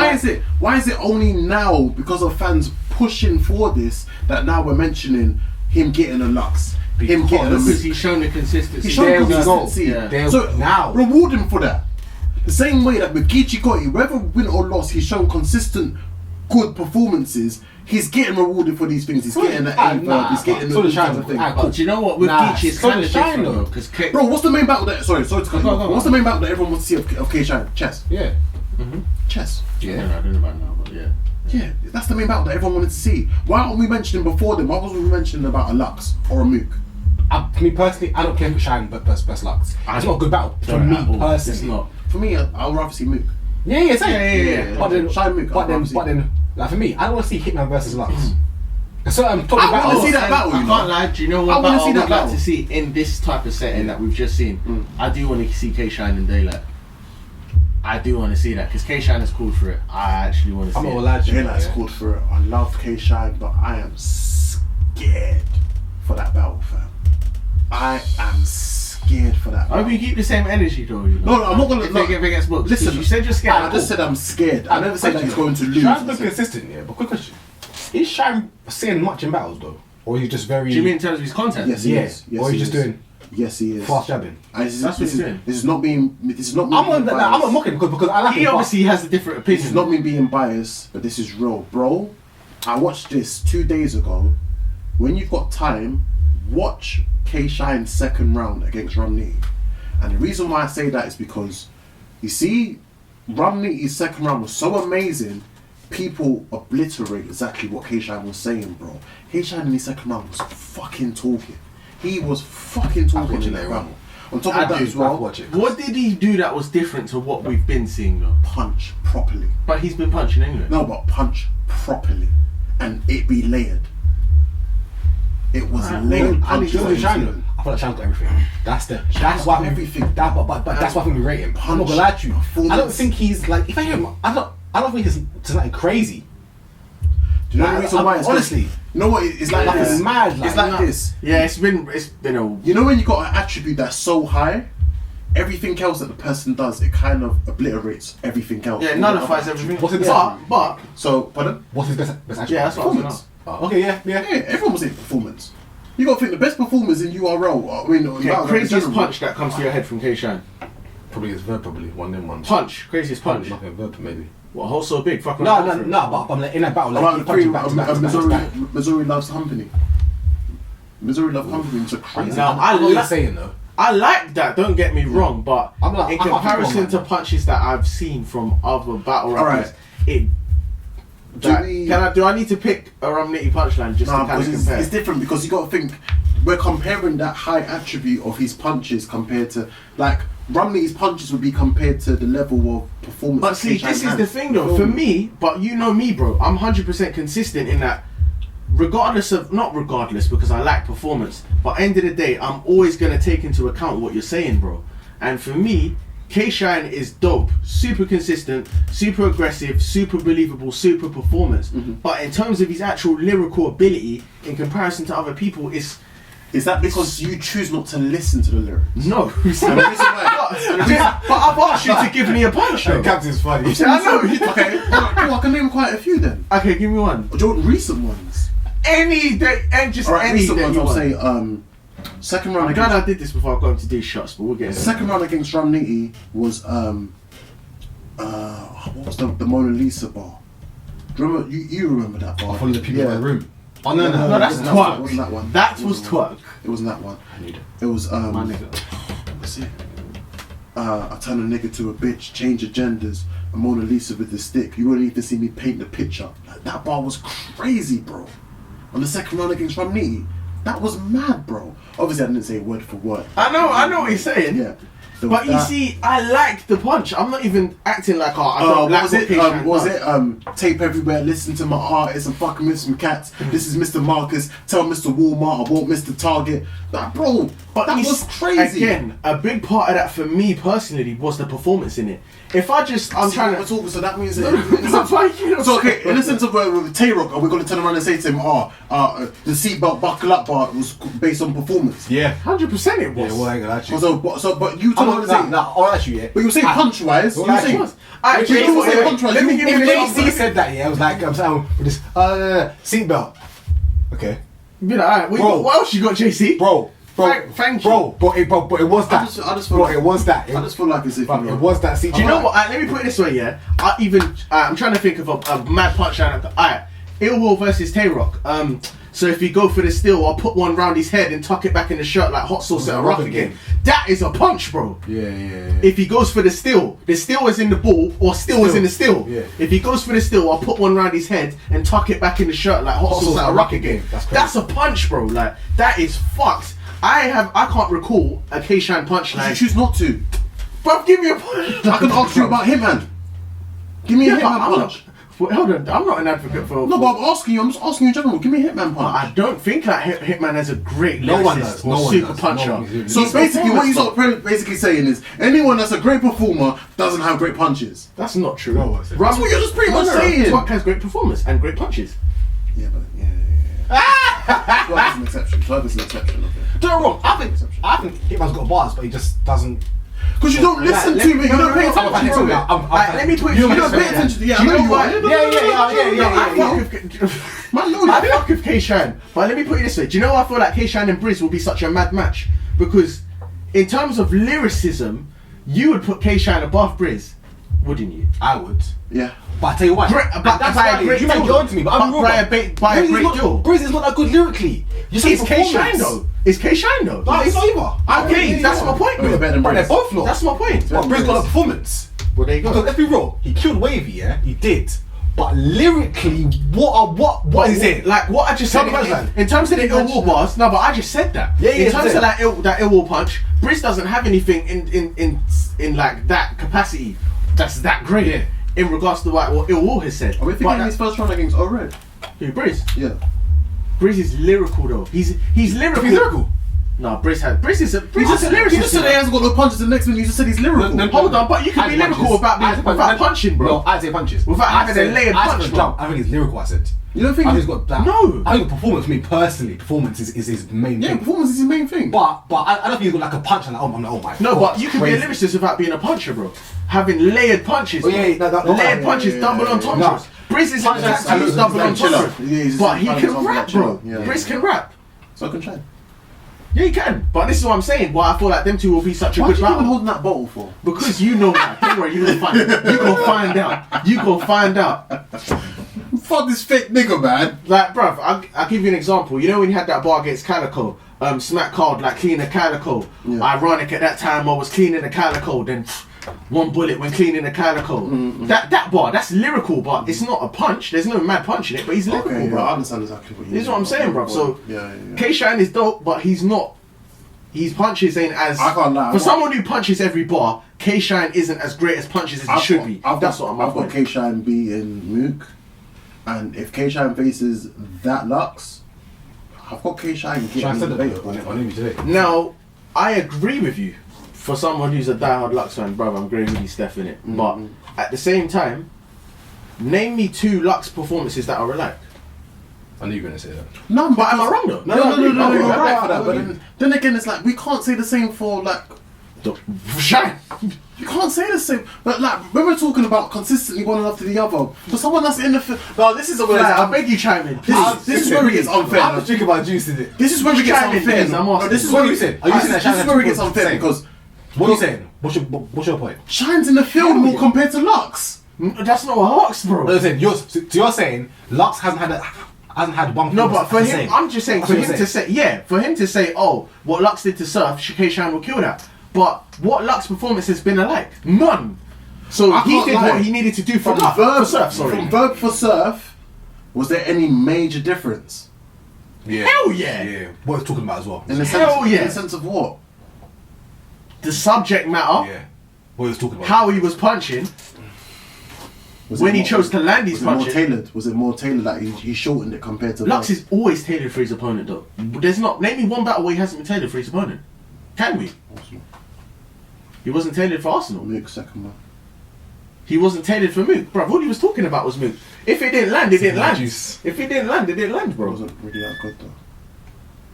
why is it only now, because of fans pushing for this, that now we're mentioning him getting a Lux, him getting a Mook? Because he's shown the consistency. He's shown consistency. Yeah. So now, reward him for that. The same way that with Geechee Gotti, whether win or loss, he's shown consistent good performances. He's getting rewarded for these things. He's getting the A-verb. He's getting the type of thing. But do you know what? With Geechee, it's kind of different though. Bro, what's the main battle that... Sorry to cut you off. What's the main battle that everyone wants to see of K-Shine? Chess. Yeah. Chess. Yeah. I don't know about now, but yeah. Yeah, that's the main battle that everyone wanted to see. Why aren't we mentioning before them? Why wasn't we mentioning about a Lux or a Mook? For me personally, I don't care for Shine but best Lux. It's not a good battle. For me personally. It's not. For me, I'll rather see Mook. Yeah. But then Shine Mook. But then, like for me, I don't want to see Hitman versus Lux. So I want to see that battle. I can't lie. Do you know what battle I would like to see in this type of setting that we've just seen? I do want to see K-Shine in Daylight. I do want to see that because K-Shine has called for it. I actually want to see it. I'm not allowed to. Daylight's called for it. I love K-Shine, but I am scared for that battle, fam. I am scared for that. I hope you keep the same energy, though. You know? No, I'm not gonna. If they get booked. Listen, you said you're scared. I just said I'm scared. I never said that he's going to lose. Shine's been consistent, yeah. But quick question: is Shine saying much in battles though, or is he just very? Do you mean in terms of his content? Yes, he is. Or he's just doing? Yes, he is. Fast jabbing. That's what he's doing. This is not me. I'm not mocking because I like. He obviously has a different opinion. This is not me being biased, but this is real, bro. I watched this 2 days ago. When you've got time, watch K-Shine's second round against Ramniti. And the reason why I say that is because, you see, Ramniti's second round was so amazing, people obliterate exactly what K-Shine was saying, bro. K-Shine in his second round was fucking talking. He was fucking talking in that round. On top of that as well, what did he do that was different to what we've been seeing though? Punch properly. But he's been punching anyway. No, but punch properly. And it be layered. It was layered punches. I I feel like Shan's got everything. That's why everything. But that's why I think we rate him. I'm not gonna lie to you. I don't think he's like. If I hear him, I don't think he's something crazy. Do you know the reason why? Honestly, you know what? It's like this. It's mad. It's like this. Yeah, it's been a. You know when you got an attribute that's so high, everything else that the person does, it kind of obliterates everything else. Yeah, nullifies everything. What's his but so pardon? What's his best attribute? Yeah, that's what I was Performance. Okay, yeah. Everyone will say performance. You got to think the best performers in URL. I mean, okay, craziest punch that comes to your head from K-Shine. Probably his verb. Probably one of them ones. Punch, craziest punch. Like a verb, maybe. What, hole so big? Fucking No, but I'm like, in that battle, like, Missouri loves company. Missouri loves company. It's a crazy. Now, I know what you're saying though. I like that. Don't get me wrong, but I'm like, in comparison to punches that I've seen from other battle rappers, do I need to pick a Nitty punchline just to kind of compare? It's different because you got to think we're comparing that high attribute of his punches compared to like Nitty's punches would be compared to the level of performance. But see, this is the thing though. For me, but you know me, bro. I'm 100% consistent in that. Not regardless, because I like performance, but end of the day, I'm always gonna take into account what you're saying, bro. And for me, K-Shine is dope, super consistent, super aggressive, super believable, super performance. But in terms of his actual lyrical ability, in comparison to other people, is that because you choose not to listen to the lyrics? No. But I've asked you to give me a punch, though. Captain's funny. I know. Okay, I can name quite a few then. Okay, give me one. Do you want recent ones? Any day, and just any recent day ones. you I'll want. say second round. I'm glad I did this before I got into these shots, but we'll get into it. Second round against Nitty was what was the Mona Lisa bar? Do you remember? You remember that bar? Follow the people in the room. Oh no, that's twerk. It wasn't that one. That was twerk. It wasn't that one. It was My nigga. What's it? I turn a nigga to a bitch, change agendas. A Mona Lisa with the stick. You wouldn't even see me paint the picture. Like, that bar was crazy, bro. On the second round against Nitty, that was mad, bro. Obviously, I didn't say word for word. I know what you're saying. Yeah. But you see, I like the punch. I'm not even acting like I don't like was it tape everywhere, listen to my artists and fucking with some cats. This is Mr. Marcus, tell Mr. Walmart I want Mr. Target. Like, bro, but that was crazy. Again, a big part of that for me personally was the performance in it. If I'm trying to talk, so that means so okay, in the sense of with Tay-Rock, are we going to turn around and say to him, the seatbelt buckle up bar was based on performance? Yeah, 100% it was. Yeah, well, I ain't gonna lie to you. So, but you turn around and say, I'll ask you, yeah. But you were saying punch-wise, you were saying, let me give you if JC said that, yeah, I was like, I'm saying with this seatbelt. Okay. Be like, alright, what else you got, JC? Bro, thank you. But it was that. I just feel like it was that. I just feel like as if it was that. Do you know what? Let me put it this way, yeah. I'm trying to think of a mad punchline. Alright, Ill Will versus Tay-Rock. So if you go for the steal, I'll put one round his head and tuck it back in the shirt like hot sauce at a rocket game. That is a punch, bro. Yeah. If he goes for the steal is in the ball or steal is in the steal. Yeah. If he goes for the steal, I'll put one round his head and tuck it back in the shirt like hot sauce at a rocket game. That's a punch, bro. Like, that is fucked. I can't recall a K-Shine punchline. You choose not to. Bro, give me a punch. I can ask you about Hitman. Give me a Hitman punch. Hold on, I'm not an advocate for. No, but I'm just asking you in general. Give me a Hitman punch. I don't think that Hitman has a great No one lyricist does. or super puncher. So basically, what you're sort of basically saying is anyone that's a great performer doesn't have great punches. That's not true. That's what you're just pretty much saying. Twerk has great performance and great punches. Yeah, but Twerk is an exception. Twerk is an exception. Okay. Don't get wrong. I think Hitman's got bars, but he just doesn't. Because you don't listen to me, you don't pay attention to me. Let me put you don't pay attention to me. I know you are. I fuck with K-Shine, but let me put it this way. Do you know why I feel like K-Shine and Brizz will be such a mad match? Because in terms of lyricism, you would put K-Shine above Brizz, wouldn't you? I would. Yeah. But I tell you what, you might go into me, but I'm by a great deal. Brizz is not that good lyrically. It's K-Shine though. It's K-Shine though. No, it's not either. Okay, that's my point. They're both not. That's my point. But Brizz got a performance. Well, there you go. Because let's be real, he killed Wavy, yeah, he did. But lyrically, what is it? Like what I just said in terms of the Ill Will bars. No, but I just said that. Yeah, in terms of that Ill Will punch, Brizz doesn't have anything in like that capacity that's that great. Yeah. In regards to what Ill Will has said. Are we thinking his first round against Red? Who, Brizz? Yeah. Brizz is lyrical though. He's lyrical. He's lyrical. No, Brizz is a You just said he hasn't got no punches, and the next minute you just said he's lyrical. Hold on, but you can be lyrical without punching, bro. No, I say punches. Without having a layered punch, bro. I think he's lyrical, I said. You don't think I think he's got that? No. I think performance, for me personally, performance is his main thing. Yeah, performance is his main thing. But I don't think he's got like a punch and like, oh my No, God, but you can be a crazy. lyricist without being a puncher, bro. Having layered punches. Oh, yeah, layered punches, double entendres. Brizz is exactly double entendres. But he can rap, bro. Brizz can rap. So I can try. Yeah, he can. But this is what I'm saying. Why I feel like them two will be such a Why good do you keep battle. holding that bottle for? Because you know that. Don't worry, you gonna find out. You gonna find out. Fuck this fake nigga, man. Like, bruv, I'll give you an example. You know when you had that bar against Calico, smack card, like cleaning the Calico. Yeah. Ironic, at that time I was cleaning the Calico, then one bullet when cleaning the Calico. That bar, that's lyrical, but it's not a punch. There's no mad punch in it, but he's lyrical, Okay, bro. I understand exactly what you mean. This is what I'm saying, bruv. So, yeah. K-Shine is dope, but he's not. His punches ain't as. I can't lie. For someone who punches every bar, K-Shine isn't as great as punches as he should be. That's what I'm I've got K-Shine beating Mook, and if K-Shine faces that Lux, I've got K-Shine getting the debate. Now, I agree with you. For someone who's a diehard Lux fan, bro, I'm agreeing with you, Stef, in it. But at the same time, name me 2 Lux performances that are alike. I knew you were going to say that. No, But am I wrong though? No, you're right for that. but But then again, it's like we can't say the same for like. Shine. You can't say the same. But like when we're talking about consistently one after the other, for someone that's in the no, this is a Like, I beg you, chime in. This is where it gets unfair. I was drinking my juice in it. This is where it gets Chime in, unfair. please, I'm No, asking. this is What where are you saying? Are you saying that this is where it gets Shine unfair has because What are you saying? What's your point? Shine's in the field more compared to Lux. That's not a Lux, bro. No, you're saying Lux hasn't had one. No, but for performance him, the same. I'm just saying, That's for what him you're to say, for him to say, oh, what Lux did to Surf, K-Shine will kill that. But what Lux performance has been alike? None. So I he can't did lie. what he needed to do for Surf, sorry. From Verb for Surf, was there any major difference? Yeah. Hell yeah. Yeah. What he's talking about as well. In the Hell yeah. In the sense of what? The subject matter, Yeah. What he was talking about. how he was punching, when he chose to land his was it more punches. tailored? Was it more tailored that he shortened it compared to Lux Verb? is always tailored for his opponent, though. There's not, name me one battle where he hasn't been tailored for his opponent. Can we? He wasn't tailored for Arsenal. Mook second one. He wasn't tailored for Mook. Bro, all he was talking about was Mook. If it didn't land, it didn't land. If it didn't land, it didn't land, It bro. wasn't really that good though.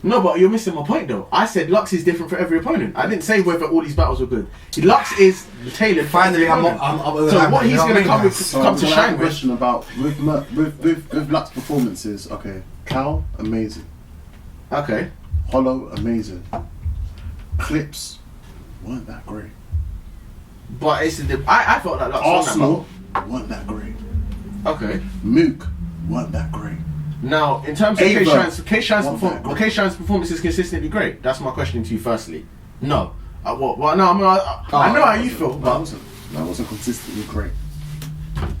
No, but you're missing my point, though. I said Lux is different for every opponent. I didn't say whether all these battles were good. Lux is tailored for Finally, every I'm opponent. So what he's going to come to I have shine a with. question about with Lux performances. Okay, Cal amazing, Okay. Hollow amazing, Clips weren't that great. But it's I felt like Lux won that Arsenal weren't that great. battle. Okay. Mook weren't that great. Now, in terms of Ava, K-Shine's performance is consistently great. That's my question to you. Firstly, no. Well, no. I know how you feel, but That wasn't consistently great.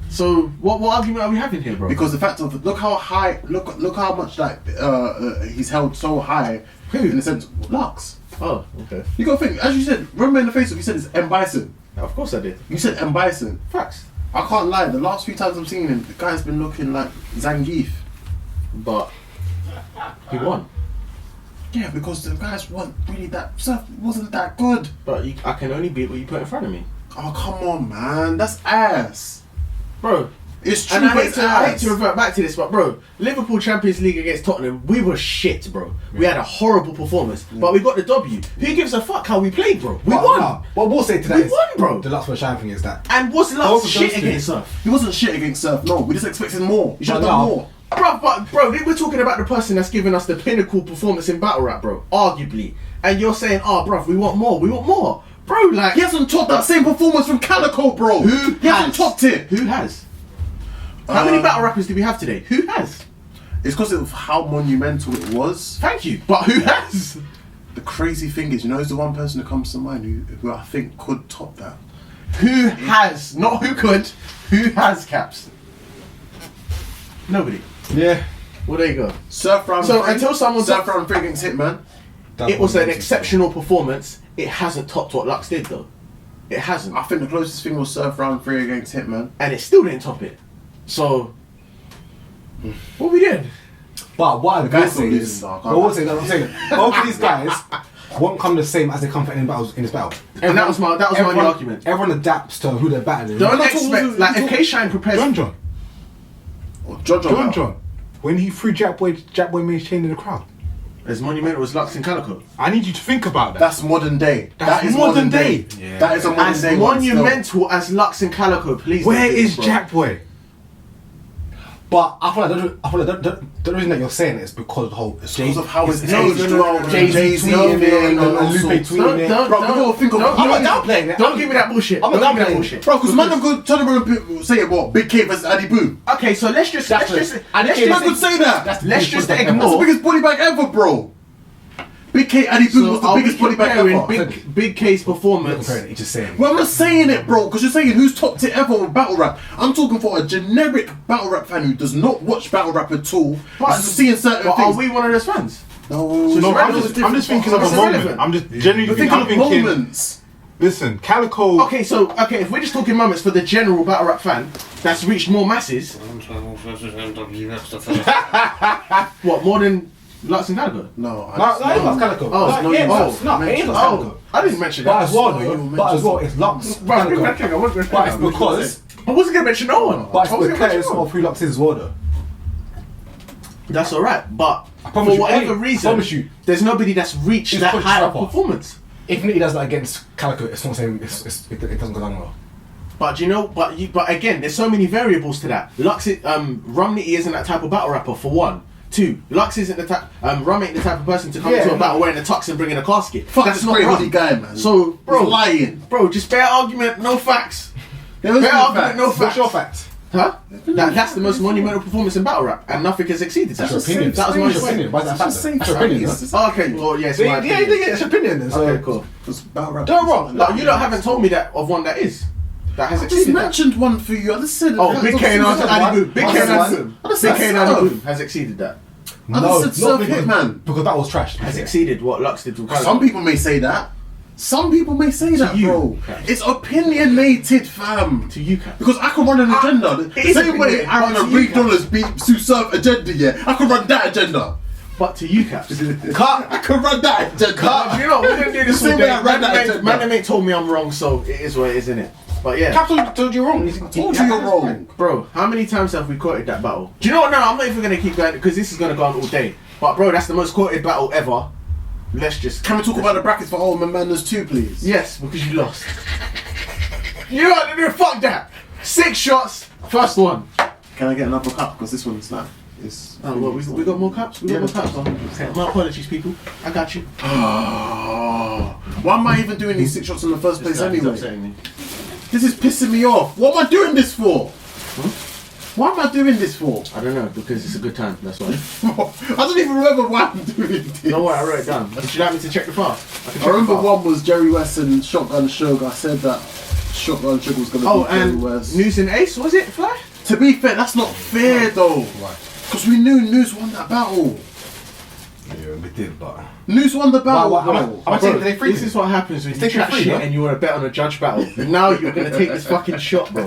so what argument are we having here, bro? Because the fact of look how high, look how much that he's held so high. Who? In the sense, Lux. Oh, okay. You gotta think, as you said. Remember in the Facebook, you said it's M Bison. Of course I did. You said M Bison. Facts. I can't lie. The last few times I've seen him, the guy's been looking like Zangief. But he won. Yeah, because the guys weren't really that. Surf wasn't that good. But I can only beat what you put in front of me, Oh come on, man. That's ass. bro. It's true, And I but hate, it's to, I hate ass. to revert back to this, but bro, Liverpool Champions League against Tottenham, we were shit, bro. We had a horrible performance, but we got the W. Who gives a fuck how we played, bro? We won. What we'll say to that We is won, bro. the Lux for Shine thing is that. And what's Both Lux of shit those two. against Surf? He wasn't shit against Surf. No, we just expected more. He should have But done no. more. Bro, we're talking about the person that's given us the pinnacle performance in battle rap, bro. Arguably, and you're saying, "Oh, bro, we want more. We want more." Bro, like He hasn't topped that same performance from Calico, bro. He hasn't topped it. Who has? How many battle rappers do we have today? Who has? It's because of how monumental it was. Thank you, but who has? The crazy thing is, you know, who's the one person that comes to mind who I think could top that? Who has? Not who could. Who has caps? Nobody. Yeah. Well, there you go. Surf round So, three, until someone Surf top- round three against Hitman. It was an exceptional performance. It hasn't topped what Lux did, though. It hasn't. I think the closest thing was Surf round three against Hitman. And it still didn't top it. So, what we did? But what I guys will say don't is, listen, though, I can't what I will say, that I'm saying, both of these guys won't come the same as they come for any battles in this battle. And that was my only argument. Everyone adapts to who they're battling. Don't expect, like, if K-Shine prepares... John. When he threw Jack Boy made his chain in the crowd. As monumental as Lux and Calico. I need you to think about that. That's modern day. That is modern day. Yeah. That is a modern day. As monumental as Lux and Calico, please. Where is Jack Boy? But I feel like the reason that you're saying it is because of the whole... Because of how it's aged well. Jay-Z tweeting and Lupe tweeting it. Bro, we gotta think of... I'm not downplaying it. Don't give me that bullshit. I'm not downplaying it. Bro, because man have good turn around and say what? Big K versus Addy Boo. Okay, so let's just Man could say that. let's just That's the ignore... biggest body bag ever, bro. Big K Addy Boo was the biggest body bag ever. Big K's performance. He's just saying. Well, I'm not saying it, bro, because you're saying who's top tier ever with battle rap. I'm talking for a generic battle rap fan who does not watch battle rap at all. But seeing certain But things. are we one of those fans? No, No, I'm just thinking of a moment. I'm just genuinely thinking. Moments. Listen, Calico. Okay, if we're just talking moments for the general battle rap fan that's reached more masses. What, more than Lux and Calico? No, It ain't Calico. I didn't mention that. But as well, it's Lux. Calico. But it's because... I wasn't going to mention no one. But it's because of who Lux is as well, though. That's alright, but for promise you, whatever I reason, promise you, there's nobody that's reached He's that pushed high of rapper. performance. If Nitty does that against Calico, it's not saying it doesn't go down well. But you know, but again, there's so many variables to that. Lux, Rum Nitty isn't that type of battle rapper for one. Two, Lux isn't the type. Rum ain't the type of person to come into a battle wearing a tux and bringing a casket. Fuck, that's this not great Rum. Hoodie guy, man. So, bro, he's lying. Bro, just bare argument, no facts. There was Bare no argument, facts. no facts. What's your fact? Huh? That's the most monumental performance in battle rap, and nothing has exceeded that. That's your opinion. That was my That's your opinion. Why is that Just fact? say That's your opinion. facts. huh? Okay, well, yes, my Yeah, opinion. it's your opinion. Then, so Okay, cool. Because battle rap. Don't wrong. No, you lot haven't told me that of one that is. That has I just exceeded that. mentioned one for you. I just said. Oh, Big K and Addy Boom. Big K and Addy Boom. I just Big said K and Addy Surf. Boom has exceeded that. I just said Surf Hitman. Because that was trash. Has exceeded what Lux did to Calico. Some people may say that. Some people may say that, you, bro. Cap. It's opinionated, fam. To you, Cap. Because I can run an agenda. The is same way opinionated, I run but a to you, Rick Dollars beat Sue Surf agenda, yeah. I can run that agenda. But to you, Caps. I can run that agenda. You know, we're going to do this The all same way day. I ran that Man, agenda. man, ain't told me I'm wrong, so it is what it is, innit? But yeah. Capo told you wrong. I told you you're wrong. Bro, how many times have we quoted that battle? Do you know what? No, I'm not even going to keep going because this is going to go on all day. But bro, that's the most quoted battle ever. Let's just... Can we talk about the brackets for Old Man Madness 2, please? Yes, because you lost. You know what to do? Fuck that. 6 shots, first one. Can I get another cup? Because this one's like... It's Oh, well, we got more cups? We got more cups. Okay, my apologies, people. I got you. Why am I even doing these 6 shots in the first place This guy is anyway? upsetting me. This is pissing me off. What am I doing this for? Why am I doing this for? I don't know, because it's a good time, that's why. I don't even remember why I'm doing this. Don't worry, I wrote it down. Would you like me to check the file? I remember one was Jerry West and Shotgun Sugar. I said that Shotgun Sugar was going to Oh, be Jerry and West. News and Ace, was it, Fly? To be fair, that's not fair though. Because we knew News won that battle. Yeah, we did, but... News won the battle, Wow, bro. I'm saying they free. This is what happens when you taking chat free, shit huh? and you want to bet on a judge battle. Now you're going to take this fucking shot, bro.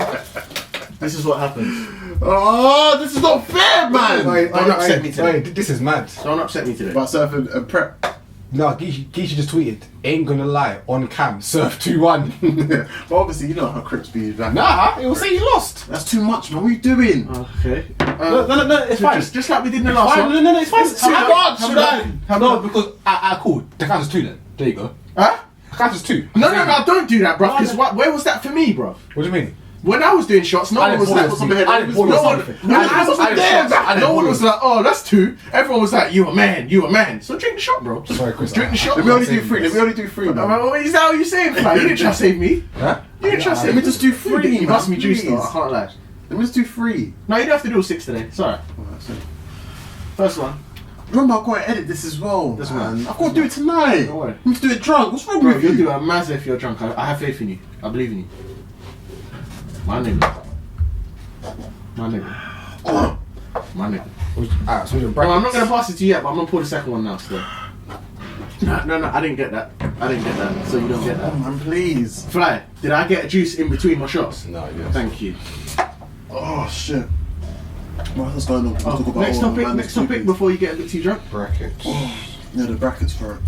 This is what happens. Oh, this is not fair, man. Don't upset me today. This is mad. Don't upset me today. But Surf and Prep. No, Geisha just tweeted, ain't gonna lie, on cam, Surf 2-1. But obviously, you know how Crips be. Like, Nah, it will say you lost. that's too much, man. What are you doing? Okay. No, it's So fine. just like we did in the last one. No, it's fine. How much should I? No, because, cool. The count is 2 then. There you go. Huh? The count is 2. No, don't do that, bro. Because where was that for me, bro? What do you mean? When I was doing shots, no one was like, I didn't pause no one, anything. I wasn't there. No one pause. was like, oh, that's 2. Everyone was like, you a man, you a man. So drink the shot, bro. Sorry, Chris. Drink the shot. Let me only do 3. Let me only do 3, man. Is that what you're saying, fam? You didn't try to save me. Huh? You didn't try to save Let me. me just do 3. You must be man, juiced though, I please. can't lie. Let me just do 3. No, you don't have to do all 6 today. Sorry. First one. Remember, I've got to edit this as well. That's man. right. I've got to do it tonight. Don't worry. I'm going to do it drunk. What's wrong Bro, with you'll you? do a mazza if you're drunk. I have faith in you. I believe in you. My nigga. My nigga. My nigga. Alright, so we're doing Bro, I'm not brackets. going to pass it to you yet, but I'm going to pull the second one now still. No, I didn't get that. So you don't get Oh, that. man, please. Fly, did I get a juice in between my shots? No, yes. Thank you. Oh, shit. What's going on? Let's talk about Next Old Man topic Madness 2, please. before you get a bit too drunk. Brackets. Yeah, the brackets for it.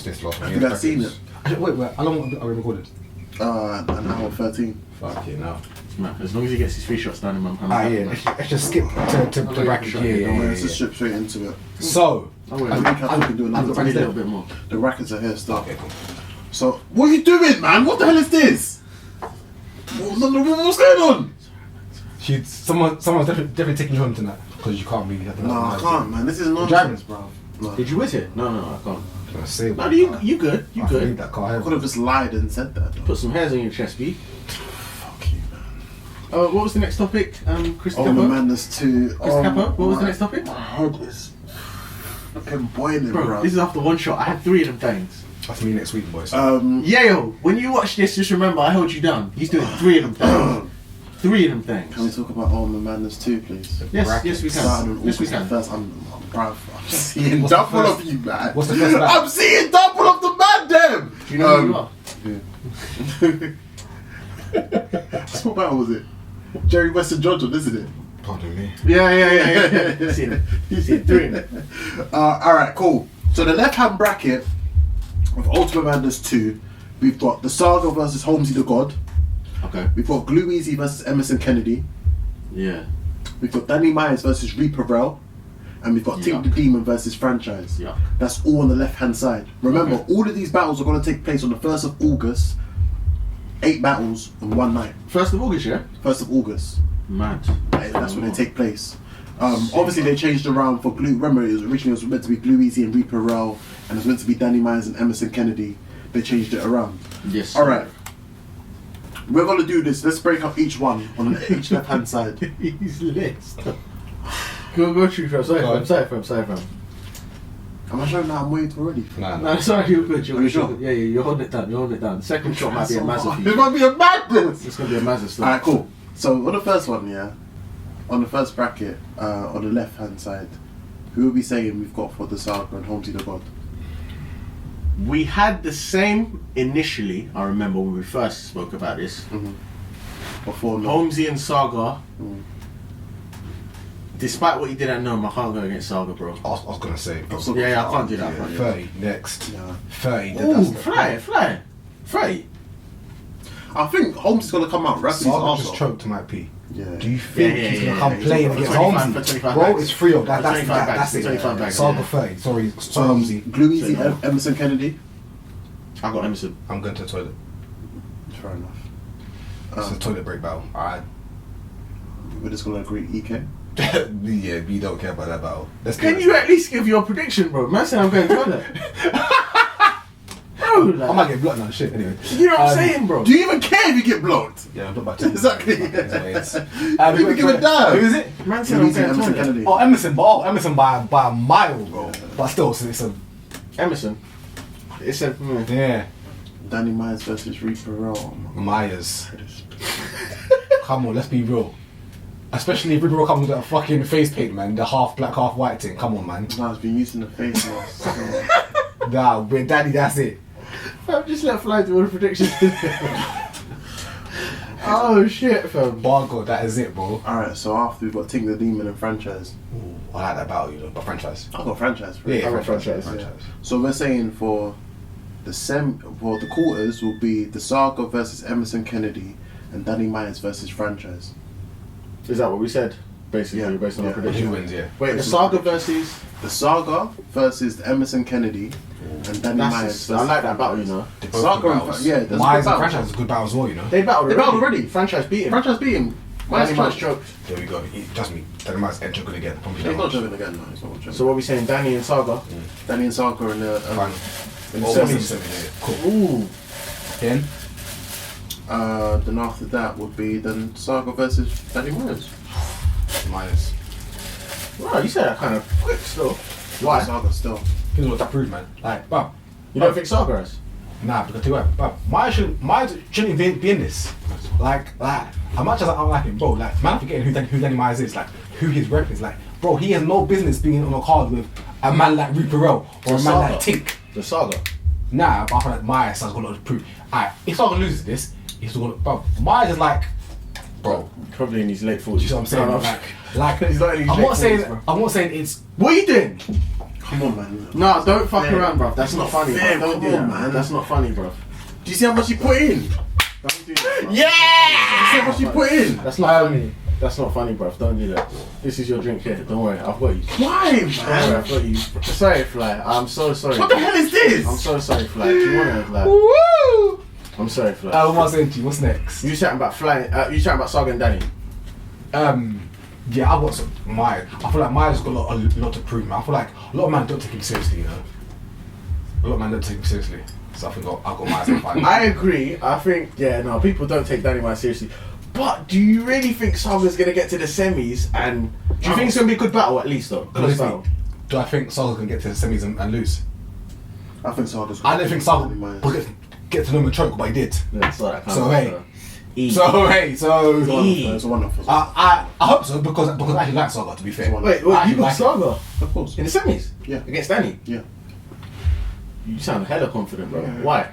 What's this last I one? think I've seen it. Actually, wait, how long are we recorded? An hour 13. Fuck it now. Man, as long as he gets his 3 shots down in my Let's just skip to the bracket. Let's just strip straight into it. So, I think I can do another a little bit more. The rackets are here still. okay, cool. So, what are you doing, man? What the hell is this? What's going on? Someone's definitely taking you home tonight because you can't really have the No, I can't, man. This is driving? nonsense, bro. No. Did you whiz it? No, I can't. I say, No, you good. You I good. need that car. I could have just lied and said that. Though. Put some hairs on your chest, B. Fuck you, man. What was the next topic? Chris Oh, Capo? the madness too. Chris Capo? What was the next topic? My head is fucking boiling, bro. This is after one shot. I had 3 of them things. That's me next week, boys. Yo, when you watch this, just remember I held you down. He's doing 3 of them things. 3 of them things. Can we talk about the madness too, please? Yes, we Starting can. on Yes, we August can. the 1st, I'm seeing What's the double first- of you, man. what's the first match? I'm seeing double of the man, them. Do you know who you are? What battle was it? Jerry Weston Johnson, isn't it? Pardon me. Yeah. See it. 3 of them. Alright, cool. So the left-hand bracket of Ultimate Madness 2, we've got the Saga versus Holmesy the God. Okay. We've got Glue Easy versus Emerson Kennedy. Yeah. We've got Danny Myers versus Reaper Rel. And we've got Tink the Demon versus Franchise. Yeah. That's all on the left-hand side. Remember, all of these battles are going to take place on the 1st of August. 8 battles on one night. 1st of August, yeah? 1st of August. Mad. That's when they take place. Obviously, they changed around for Glue. Remember, it was meant to be Glue Easy and Reaper Rel, and it was meant to be Danny Myers and Emerson Kennedy. They changed it around. Yes. Alright. We're going to do this. Let's break up each one on each left-hand side. He's lit. Go through, fam. Sorry, fam. Am I showing that I'm waiting already? Nah. No, sorry, you're good. Are you sure? Yeah, you're holding it down. The second shot might be a Mazda for It you. might be a madness! It's going to be a Mazda still. Alright, cool. So, on the first one, yeah, on the first bracket, on the left-hand side, who are we saying we've got for the Saga and Holmesy the God? We had the same initially, I remember when we first spoke about this. Before no. Holmesy and Saga. Despite what you didn't know, I can't go against Saga, bro. I was gonna say. Yeah, I can't do that. I can't do that. 30 next. Yeah. 30. Ooh, fly. I think Holmes going to come out rapidly. Saga just choked to my P. Yeah. Do you think Yeah, he's yeah, gonna yeah, come yeah. playing For against 25 Holmesy? for 25 Bro, bags. it's 3 of that. For That's 25 bags, that's it. 25 bags, Saga yeah. 30. Sorry, Holmesy. Glue Easy, So no. Emerson Kennedy. I got Emerson. I'm going to the toilet. Fair enough. It's a toilet break battle. Alright. We're just going to agree EK. Yeah, we don't care about that battle. Let's Can you at least give your prediction, bro? Man said I'm going to toilet. Bro, like, I might get blocked now. Shit. Anyway. you know what I'm saying, bro? Do you even care if you get blocked? Yeah, I'm not about Exactly. Who Who give a damn? Who is it? Man said Glue I'm Easy, going to Emerson toilet. Kennedy. Oh, Emerson by a mile, bro. But still, so it's a Emerson. It's a... yeah. Danny Myers versus Reaper Rel. Myers. Come on, let's be real. Especially if Riddle comes with a fucking face paint, man. The half black, half white thing. Come on, man. No, it's been using the face mask. Nah, with Daddy, that's it. Fam, just let Fly do all the predictions. Oh shit, fam. Bargo, that is it, bro. Alright, so after we've got Tink the Demon and Franchise. Ooh, I like that battle, you know, but franchise. I've got Franchise for Yeah, it. I got franchise, Yeah. So we're saying for the quarters will be the Saga versus Emerson Kennedy and Danny Myers versus Franchise. Is that what we said? Basically, Yeah. based on our Yeah. prediction. Who wins, yeah. Wait, the Saga versus... The Saga versus Emerson Kennedy and Danny Myers. I like that battle, you know. Saga and yeah, that's Myers a good and battle. franchise is a good battle as well, you know. They battled They battled already. Franchise beat him. Franchise beat him. Danny Myers choked. choked. There we go. Trust me, Danny Myers ain't choking again. Probably He's that not much. joking again, no. He's not joking. So what are we saying? Danny and Saga? Danny and Saga in the Final. in the Oh, semis. semi, yeah. Cool. Ooh. Then, Then after that would be then Saga versus Danny Myers. Myers. Wow, you said that kind of quick still. Why? Saga still. Here's what that proves, man. Like, bruv. You don't think Saga is? Nah, because I tell you what, bruv, Myers shouldn't even be in this. Like, as much as I don't like him, bro, like, man, I'm forgetting who Danny Myers is, like, who his rep is. Like, bro, he has no business being on a card with a man like Reaper Rel or a man like Tink. The Saga. Nah, but I feel like Myers has got a lot to prove. Alright, if Saga loses this, he's gonna, bro, Myers is like, bro, Probably in his late 40s. do you see what I'm saying? No, Like He's not in his I'm late not saying, 40s, bro. I'm not saying it's, What are you doing? Come on, man. No, don't fuck Fair. around, bruv. That's not funny, fair. bruv. Don't do Come that, on, man. man. That's not funny, bruv. Do you see how much he put in? Don't do that, bruv. Yeah! Do you see how much he put in? That's not funny. That's not funny, bruv. Don't do that. This is your drink here. Don't worry. I've got you. Why, Don't worry. man? I've got you. Sorry, Fly. I'm so sorry. What the hell is this? I'm so sorry, Fly. Do you want to, like... Woo! I'm sorry, Fly. What am I saying to you? What's next? You chatting about Fly... you chatting about Saga and Danny. Yeah, I've got some Maya. I feel like Maya's got a lot to prove, man. I feel like a lot of men don't take him seriously, you know. A lot of men don't take him seriously. So I think I've got Maya's in fight. I agree. I think, people don't take Danny Maya seriously. But do you really think Saga's going to get to the semis? And do you think it's going to be a good battle, at least, though? Close battle. Do I think Saga can get to the semis and lose? I think Saga's I don't think Saga will get to know the choke, but he did. Yeah, it's like that So, kind hey. of, It's wonderful. I hope so because I actually like Saga, to be fair. Wait, Wait, I you actually got like Saga Of course. in the semis? Yeah. Against Danny? Yeah. You sound hella confident, bro. Yeah. Why?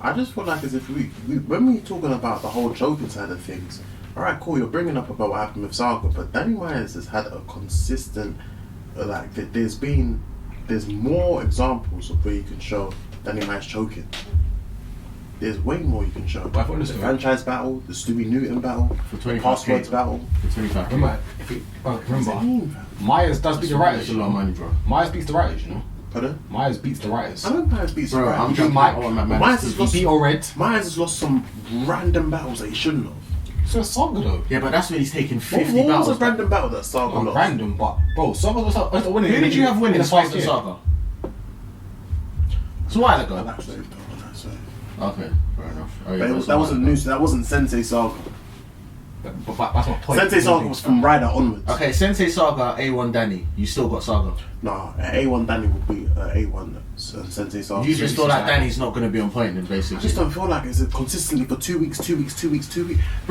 I just feel like as if we when we're talking about the whole choking side of things, alright, cool, you're bringing up about what happened with Saga, but Danny Myers has had a consistent, there's more examples of where you can show Danny Myers choking. There's way more you can show. But I thought The this was- franchise battle, the Stewie Newton battle, For the 25K. passwords battle. For 25K. Remember, remember, Myers does beat the writers. That's a lot of money, bro. Myers beats the writers, you know. Pardon? Myers beats the writers. I don't know Myers beats Bro, right. I'm He drinking Mike- all my man. Myers has He lost. beat all red. Myers has lost some random battles that he shouldn't have. So it's Saga though. Yeah, but that's when he's taking 50 What was battles. a random battle that Saga Not lost? random, but bro, Saga was winning. Who did you have winning in the the first year? Saga? It's a while I ago. actually don't know that, so. Okay, fair enough. Oh, yeah, But it's a that while wasn't ago. news. That wasn't Sensei Saga. But that's my point. Sensei Saga was from Ryder onwards. Okay, Sensei Saga, A1 Danny. You still got Saga. No, A1 Danny would be A1 Sensei Saga. You just feel like Danny's not going to be on point then, I basically. just don't feel like it's consistently for 2 weeks. Bro,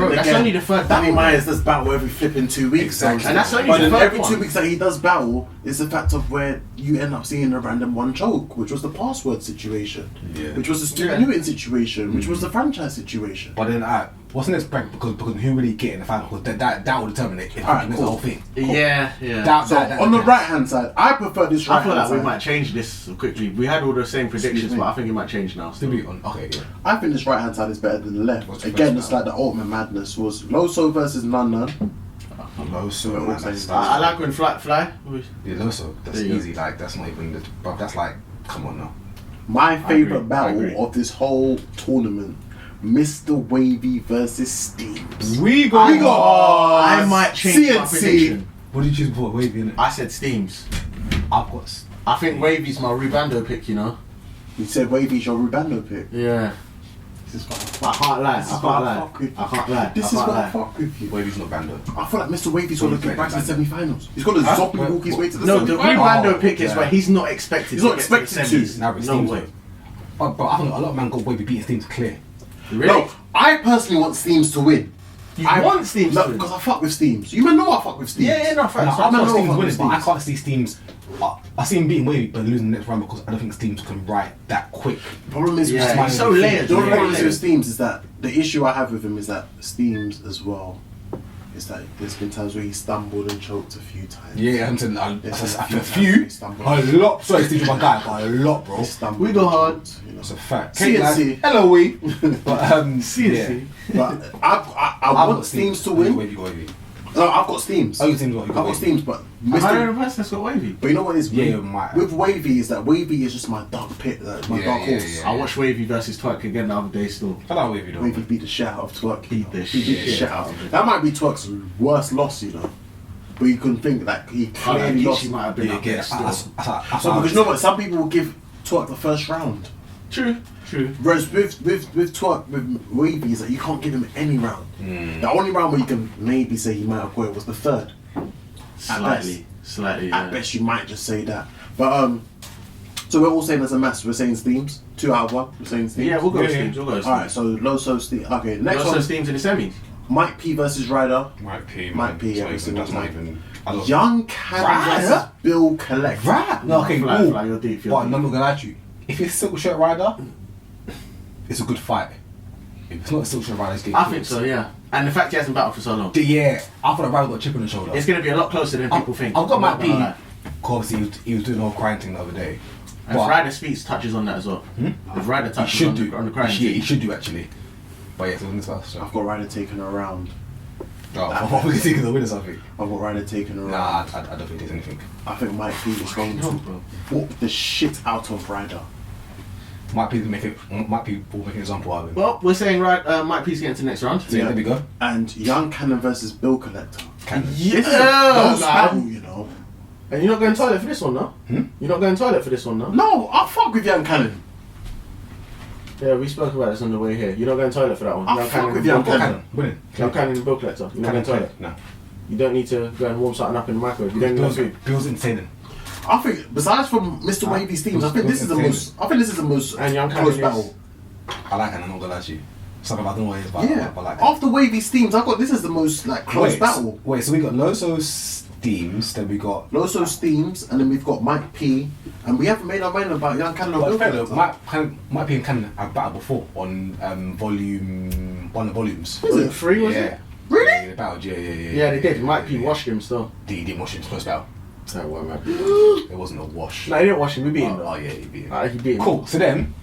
And that's again, only the third Danny battle. Myers does battle every flipping 2 weeks. Exactly. And that's only But the then third every one. 2 weeks that he does battle is the fact of where you end up seeing a random one choke, which was the password situation, Yeah. which was the Stewie Yeah. Newton situation, which was the franchise situation. But then, what's the next break? Because who really get in the final? Because that will determine it. If Alright, he wins cool. the whole thing. Yeah, yeah. So on the right hand side, I prefer this right I feel hand like we side. might change this quickly. We had all the same predictions, me. but I think it might change now. Still be on. Okay, yeah. I think this right hand side is better than the left. What's the Again, first it's like the ultimate madness was Loso versus Nun. Low so We're all man, saying that's, that. I like when Fly. yeah, low so that's There you go. easy. Like that's not even. But that's like, come on now. My agree, favourite I battle agree. of this whole tournament, Mr. Wavy versus Steams. We I might change my CNC. prediction. What did you choose before? Wavy in it. I said Steams. I've got. I think Wavy's my Rubando pick, you know? You said Wavy's your Rubando pick. Yeah. This is why I can't lie. This is I why can't I lie. fuck with you. I can't lie. This I is can't why I lie. fuck with you. Wavy's not bando. I feel like Mr. Wavy's going to get back to the semi-finals. He's got to Huh? zombie Wait, walk his way to the No, the semi-finals. Rubando pick is yeah. where he's not expected He's to not get to the expected to. semis. Now it's No Steams. way. But I think a lot of men got Wavy beating teams clear. Really? No, I personally want Steams to win. You want Steams to win? because I fuck with Steams. You man know I fuck with Steams. Yeah, no, No, facts. I've man got know Steams fuck winning, with but I Steams. can't see Steams. I see him beating Wavy, but losing the next round because I don't think Steams can write that quick. The problem is Yeah, with he's so layered. The only Yeah, problem is yeah. with Steams is that the issue I have with him is that Steams as well is that there's been times where he stumbled and choked a few times. Yeah, I'm saying There's a few, a lot. Sorry, Steve's my guy, but a lot, bro. He stumbled We go and hard. choked, you know. That's a fact. CNC. Hello, we. But CNC. But I want Steams to win. Wavy. No, I've got Steams. Oh, you Steams got. I've got Steams, but I don't know Mr. the person that's got Wavy. But you know what is Yeah, my- with Wavy is that Wavy is just my dark pit, my dark horse. I watched Wavy versus Twerk again the other day still. I like Wavy though. Wavy beat the shit out of Twerk. Beat the He beat the shit shit out out. of him. That might be Twerk's worst loss, you know. But you can think that he clearly lost. Geechee might have been Yeah, up there yeah. still. That's So because you know what, some people will give Twerk the first round. True. Whereas with Twerk, with Wavy, is that you can't give him any round. The only round where you can maybe say he might have got it was the third. Slightly, At best, you might just say that. But so we're all saying as a mass, we're saying Steams. 2 out of 1, we're saying Steams. Yeah, we'll go with Yeah, Steams. We'll go with Alright, Steams. so Loso Steams. Okay, next Also one. Steams in the semis. Mike P versus Ryder. Mike P. Mike P, That's every single not time. even. I love Young Cannon Ryder? versus Bill Collect. Right. No, okay, Fly, cool. Fly, you're deep. But I'm not gonna lie to you. If it's Silk Shirt Rider, it's a good fight. If it's not a Silk Shirt Rider, it's getting I think so, yeah. And the fact he hasn't battled for so long. Yeah, I thought Ryder got a chip on the shoulder. It's going to be a lot closer than people think. I've got Mike I'm not gonna P. lie. obviously he was doing the whole crying thing the other day. And if Ryder Speaks touches on that as well. If Ryder touches on the crying He thing. should do actually. But yeah, so in this first. I've got Ryder taking her round. Oh, what was he taking the win or something? I've got Ryder taking her Nah, round. I don't think there's anything. I think Mike P is going to whoop the shit out of Ryder. Might be making an example out of him. Well, we're saying Mike P's getting to the next round. So yeah, there we go. And Young Cannon versus Bill Collector. Cannon. This is a close battle, you know. And you're not going toilet for this one, no? You're not going toilet for this one, no? No, I'll fuck with Young Cannon. Yeah, we spoke about this on the way here. You're not going toilet for that one. I'll fuck with Young Cannon. Winning. Young Cannon and Bill Collector. You're not going toilet. No. You don't need to go and warm something up in the microwave. You don't need to. Bill's insane. I think, besides from Mr. Wavy's teams, I think this is the most. I think this is the most And Young close Cannon battle. I like it. I'm not gonna lie to you. Something I don't know what it is, but Yeah. I like it. After Wavy's teams, I got this is the most like close battle. Wait, so we got Loso's teams, then we got. Loso's teams, and then we've got Mike P, and we haven't made our mind about Young Cannon or But Bill fair though, Collector. Mike P and Cannon have battled before on one of the volumes. Was it 3, was Yeah. it? Really? Yeah, they battled, yeah. Yeah, they did. Mike P washed him still. He didn't wash him, close battle. Oh, well, man. It wasn't a wash. No, he didn't wash him. We beat him, Oh, though. yeah, he beat him. He beat him. Cool, so then,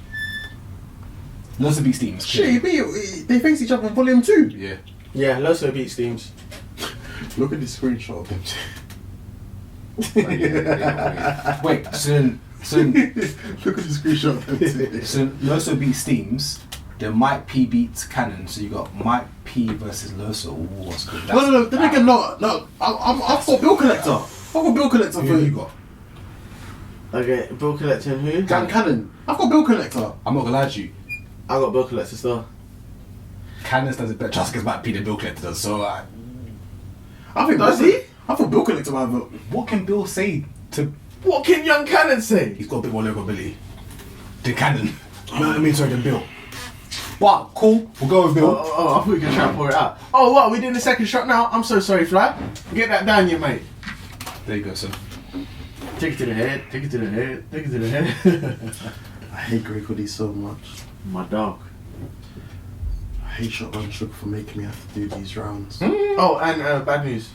Loso beats teams. Shit, he beat, they face each other in volume 2. Yeah. Yeah, Loso beats teams. Look at this screenshot of them two. Wait, so then, Look at the screenshot of them two. so Loso beats teams, then Mike P beats Cannon, so you got Mike P versus Loso. Ooh, what's good? No, the nigga, no. I've got Bill Collector. I've got Bill Collector Who for have you got? Okay, Bill Collector and who? Young Cannon. I've got Bill Collector. I'm not gonna lie to you. I got Bill Collector still. Cannon does a better just against Mike P than Bill Collector does, so I think Does Bill- he? I thought Bill Collector might vote. what can Bill say to... What can Young Cannon say? He's got a bit more lyrical ability than Cannon. You know what I mean? Sorry, than Bill. But, cool, we'll go with Bill. Oh, I thought we could try and pour it out. Oh, what? We doing the second shot now? I'm so sorry, Fly. Get that down, you mate. There you go, son. Take it to the head. Take it to the head. Take it to the head. I hate Grey Hoodie so much. My dog. I hate Shotgun Sugar for making me have to do these rounds. Oh, and bad news.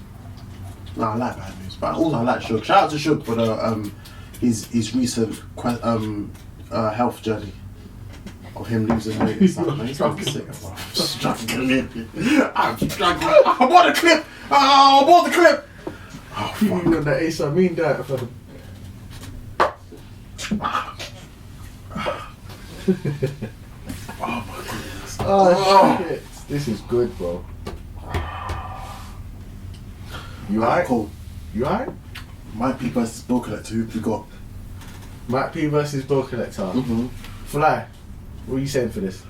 No, I like Bad News, but also I like Shug. Shout out to Shug for the his recent health journey of him losing weight and stuff. Man, he's fucking sick, bro. I'm struggling. I'm struggling. I bought the clip. Oh, I bought the clip. Oh, You fuck. know that it's a mean diet for them. Oh my goodness. Oh, shit. This is good, bro. You alright? Cool. You alright? Mike P versus Bill Collector. Who have you got? Mike P versus Bill Collector. Mm-hmm. Fly. What are you saying for this?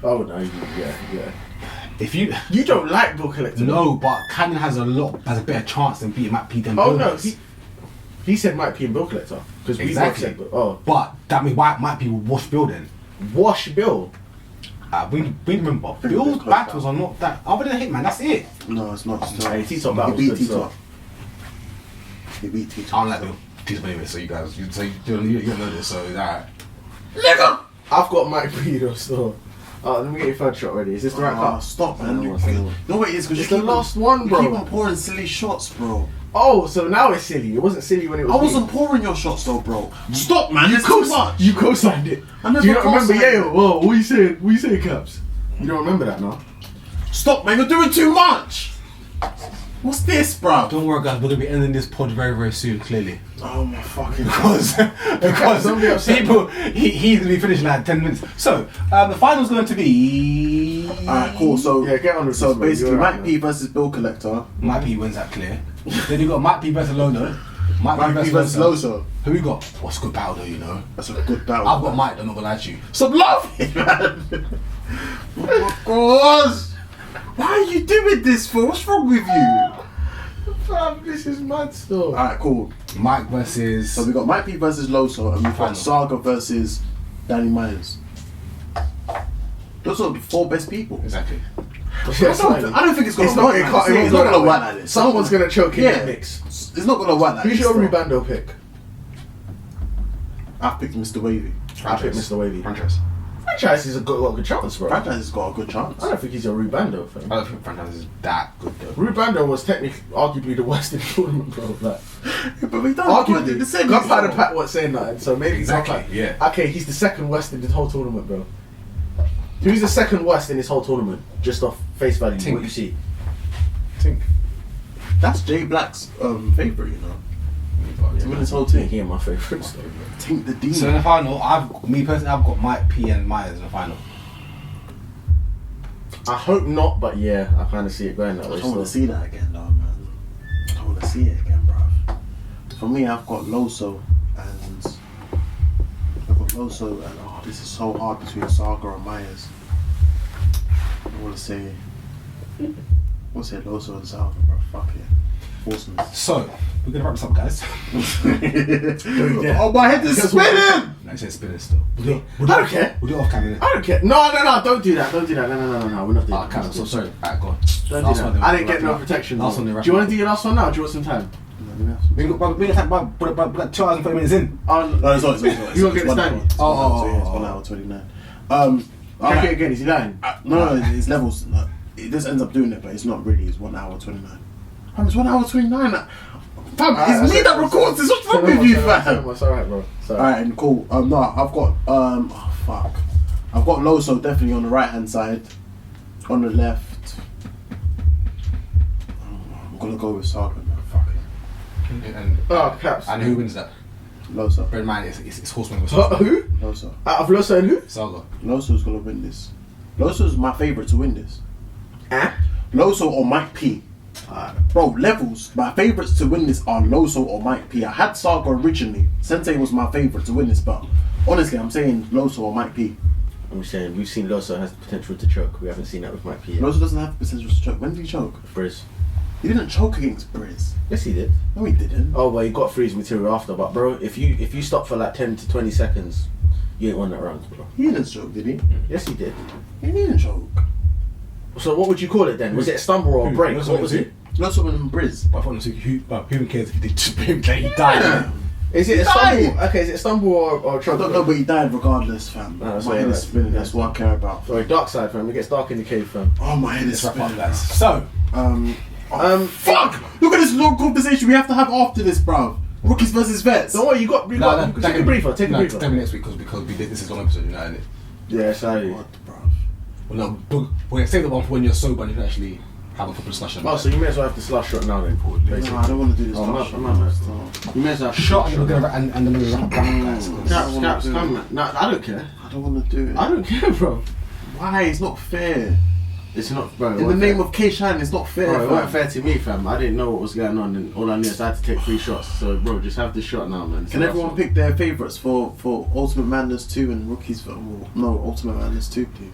Oh no, yeah. If you... You don't like Bill Collector. No, but Cannon has a better chance than beating Mike P than Bill. Oh no, does. he said Mike P and Bill Collector because Exactly. we both said. Oh, But that means Mike P will wash Bill then. wash Bill. We remember, think Bill's it's close battles are not that... Other than Hitman, that's it. No, it's not. It's Hey, not. T-Top battle He was beat good, T-Top. He beat T-Top. I don't like Bill. T-Top anyway, so you guys... You don't know this, so it's alright. Nigga! I've got Mike P though, so. Let me get your third shot ready. Is this the right cut? Stop, man. No, no. No, it is because It's the last one, bro. You keep on pouring silly shots, bro. Oh, so now it's silly. It wasn't silly when it was. I wasn't pouring your shots though, bro. Stop, man. You It's too much. You co-signed it. I never Do you not remember? co-signed Yeah. it. Whoa. What you said? What you said, Caps? You don't remember that, no? Stop, man. You're doing too much. What's this, bro? Don't worry, guys. We're gonna be ending this pod very, very soon. Clearly, Oh my fucking god. because Don't be upset, people, he's gonna be finished in like 10 minutes. So the final's going to be. Alright, cool. So Yeah, get on with So this, man. basically, You're right, Mike man. P versus Bill Collector. Mike P wins that clear. Then you got Mike P versus Lono. Mike P versus Loso. Who we got? What's good battle though, you know? That's a good battle. I've got Mike. I'm not gonna lie to you. some love, man. Oh my god. Why are you doing this for? What's wrong with you? Fam, this is mad still. Alright, cool. Mike versus. So we got Mike P versus Loso, and we've Final. got Saga versus Danny Myers. Those are the 4 best people. Exactly. Yeah, I don't think it's gonna It's not. work It like can't. this. It It's won't not go gonna that work way. like this. Someone's gonna choke in Yeah. that mix. It's not gonna work like Who's this. your though. Rubando pick? I picked Mr. Wavy. I picked Mr. Wavy. Franchise. Franchise is got a good chance, bro. Franchise has got a good chance. I don't think he's a Rubando I fan. don't think franchise is that good though. Rubando was technically, arguably the worst in the tournament, bro. Like, But we don't Arguably, the same. Gunpowder Pat wasn't saying nothing, so maybe Exactly, he's yeah. Okay, he's the second worst in this whole tournament, bro. Who's the second worst in this whole tournament? Just off face value, Tink. what you see. Think. That's Jay Black's favourite, you know. To win this whole team. He ain't my favourite. So. Tink the Demon. So in the final, I've got Mike P and Myers in the final. I hope not, but yeah, I kind of see it going that way. I don't want to still. see that again, though, man. I don't want to see it again, bruv. For me, I've got Loso and oh, this is so hard between Saga and Myers. I want to say Loso and Saga, bruv. Fuck it. Awesome. So we're gonna wrap this up, guys. Oh, my head is spinning! No, it says spinning still. I don't care. We'll do it off camera. I don't care. No, don't do that. Don't do that. No. We're not doing that. Camera. So sorry. Alright, go on. Don't Last do one, that. then I we'll didn't get wrap no it up. protection. Last one, then Do wrap you it want up. to do your last one now? Do you want some time? We got 2 hours and 30 minutes in. No, it's not. You won't get It's the 1 stand. hour. So yeah, it's 1 hour 29. Check it again. Is he lying? No, it's levels. No, it just ends up doing it, but it's not really. It's 1 hour 29. It's 1 hour 29. Fam, it's me that records this. What's wrong with you, fam? It's alright, bro. Alright, and cool. No, I've got oh fuck. I've got Loso definitely on the right hand side. On the left, I'm gonna go with Saga, man. Fuck it. And Caps. who wins that? Loso. Bear in mind, it's Horseman versus Who? Loso. Out of Loso and who? Saga. Loso's gonna win this. Loso's my favourite to win this. Loso or Mike P. Bro, levels. My favourites to win this are Loso or Mike P. I had Saga originally. Sensei was my favourite to win this, but honestly, I'm saying Loso or Mike P. I'm saying we've seen Loso has the potential to choke. We haven't seen that with Mike P. Yet. Loso doesn't have potential to choke. When did he choke? Brizz. He didn't choke against Brizz. Yes, he did. No, he didn't. Oh, well, he got freeze material after. But bro, if you stop for like 10 to 20 seconds, you ain't won that round, bro. He didn't choke, did he? Yes, he did. He didn't choke. So what would you call it then? Was it a stumble or a Who? break? Loso What was and it? Loso and Brizz. But I thought who cares if he did him? He died. Is it He a stumble? died. Okay, is it a stumble or a I choke? don't know, but he died regardless, fam. No, that's my why head I is like- spinning. That's what I care about. Sorry, dark side, fam. It gets dark in the cave, fam. Oh, my head is Let's wrap up, spinning. guys. So Fuck! Look at this long conversation we have to have after this, bruv. Rookies versus vets. Don't worry, you got take a briefer. Take a briefer. Tell me next week because we did this is long episode, you know, innit? Yeah, sorry. What, bruv? Well, no, but we're gonna save the one for when you're sober and you can actually have a proper discussion. Oh, so you may as well have the slush shot now then. No, I don't want to do this. Oh, last I'm shot. not. You may as well have shot and we're gonna and then we're gonna wrap up, guys. Caps, come man. No, I don't care. I don't want to do it. I don't care, bro. Why? It's not fair. It's not, bro. In the name of K-Shine, it's not fair. Bro, it weren't fam. fair to me, fam. I didn't know what was going on, and all I knew is I had to take 3 shots. So, bro, just have the shot now, man. Can everyone pick their favourites for Ultimate Madness 2 and Rookies for... No, Ultimate Madness 2, please.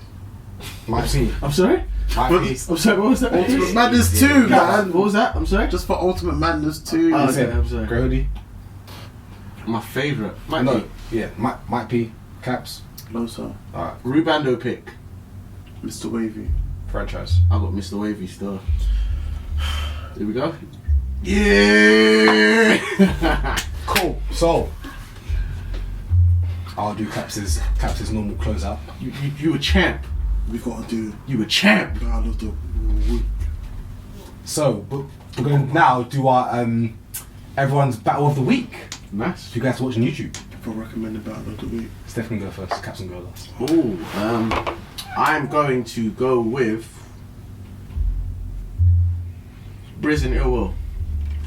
Might see. I'm sorry? Might be. I'm sorry, what was that? Ultimate Madness 2, Caps, man! what was that? I'm sorry? Just for Ultimate Madness 2. Oh, Is okay, it I'm sorry. Grody? My favourite. No, yeah, might be Caps. Loso. Alright, Rubando pick. Mr. Wavy. franchise. I got Mr. Wavy still. Here we go. Yeah! Cool. So I'll do Caps' normal closeout. You a champ. We gotta do You a champ. Battle of the Week. So we're going to now do our everyone's battle of the week. Nice. If you guys watch on YouTube, For recommended Battle of the Week. Stef can go first. Caps can go last. Ooh, I'm going to go with Brizz and Ill Will.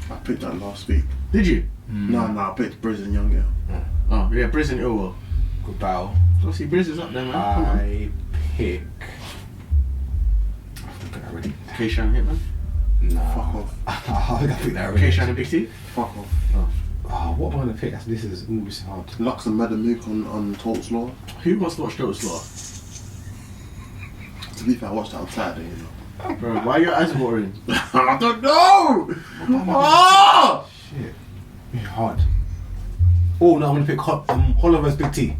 I picked that last week. Did you? No, I picked Brizz and Young Girl. Oh yeah, Brizz and Ill Will. Good battle. Oh, see, Brizz is up there, man. Come on. I pick. I think I already. K-Shine Hitman. Nah. Fuck off. I think I picked that already. K-Shine and Big T. Fuck off. Oh, what am I gonna pick? This is hard. Lux and Madam Mook on Talks Law. Who wants to watch Total Slaughter? To be fair, I watched that on Saturday, you know. Bro, why are your eyes watering? I don't know! Oh! Shit. Yeah, hard. Oh no, I'm gonna pick Hollow vs Big T.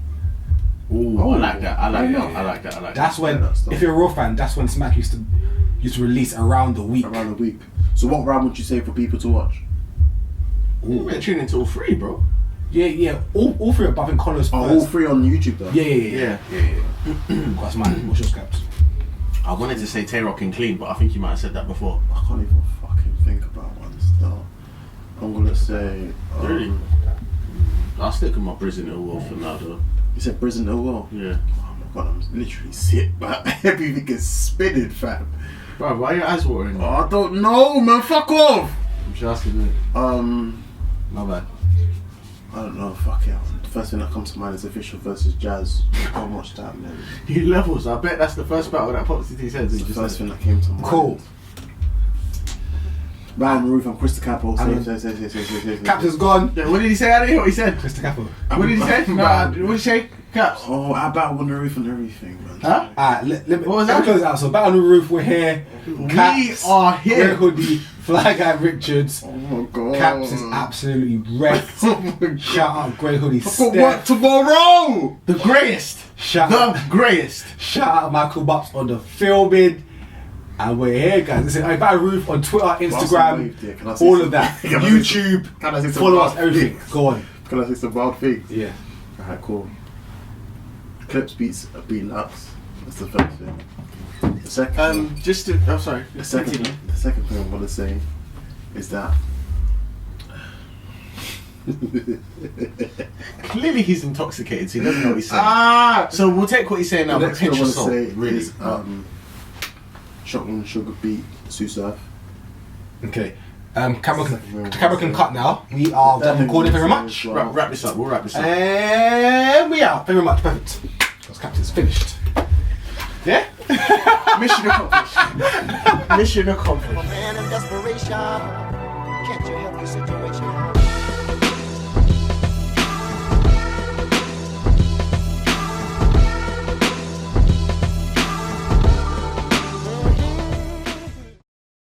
Ooh, Oh, I like that. I like yeah. that. I like that. I like That's that. when, that's the- if you're a real fan, that's when Smack used to release around the week. Around the week. So what round would you say for people to watch? You better tune into all 3, bro. Yeah. All three, but I think Hollows Oh, all first. 3 on YouTube though? Yeah. That's mine. What's your Caps? I wanted to say Tay-Rock and Clean, but I think you might have said that before. I can't even fucking think about one still. I'm gonna say. Really? I'll stick with my Brizz in Ill Will for now, though. You said Brizz in Ill. Yeah. Oh my god, I'm literally sick, but everything is spinning, fam. Bro, why are your eyes watering? Oh, I don't know, man. Fuck off. I'm just asking it. My bad. I don't know. Fuck it. The first thing that comes to mind is Official versus Jazz. How much that, man? He levels. I bet that's the first battle that pops into his head. It's the first thing that came to mind. Cool. Round Roof and Krista Capo. Say. Captain's gone. Yeah, what did he say? I didn't hear what he said. Mr. Capo. What did he say? What did he say? Caps. Oh, I battle on the roof and everything, man. Huh? Alright, let me What was let me that? close it out. So, Battle on the Roof, we're here. Caps, We are here. Grey Hoodie, Flyguy Richards. Oh my god. Caps is absolutely wrecked. Oh my god. Shout out Grey Hoodie, I've got work Stef. tomorrow. The greatest. Shout The out, greatest. shout out Mykool Mups on the filming. And we're here, guys. Listen, I Battle Roof on Twitter, Instagram, Can I say all some- of that. Can I say YouTube, Can I say some follow wild us, everything. things? Go on. Can I say some wild things? Yeah. Alright, cool. Clips beats a beat nuts. That's the first thing. The second. Just to. Oh, sorry. The second thing I'm gonna say is that Clearly he's intoxicated, so he doesn't know what he's saying. ah. So we'll take what he's saying now, The but next thing pinch I your want to salt. say Really. is Shotgun Sugar beat Sue Surf. Okay. Camera can cut now. We are done recording. Thank you very much. Wrap this up. We'll wrap this up. And we out. Thank you very much. Perfect. Because Captain's finished. Yeah? Mission accomplished. Mission accomplished. A man in desperation. Can't you help your situation?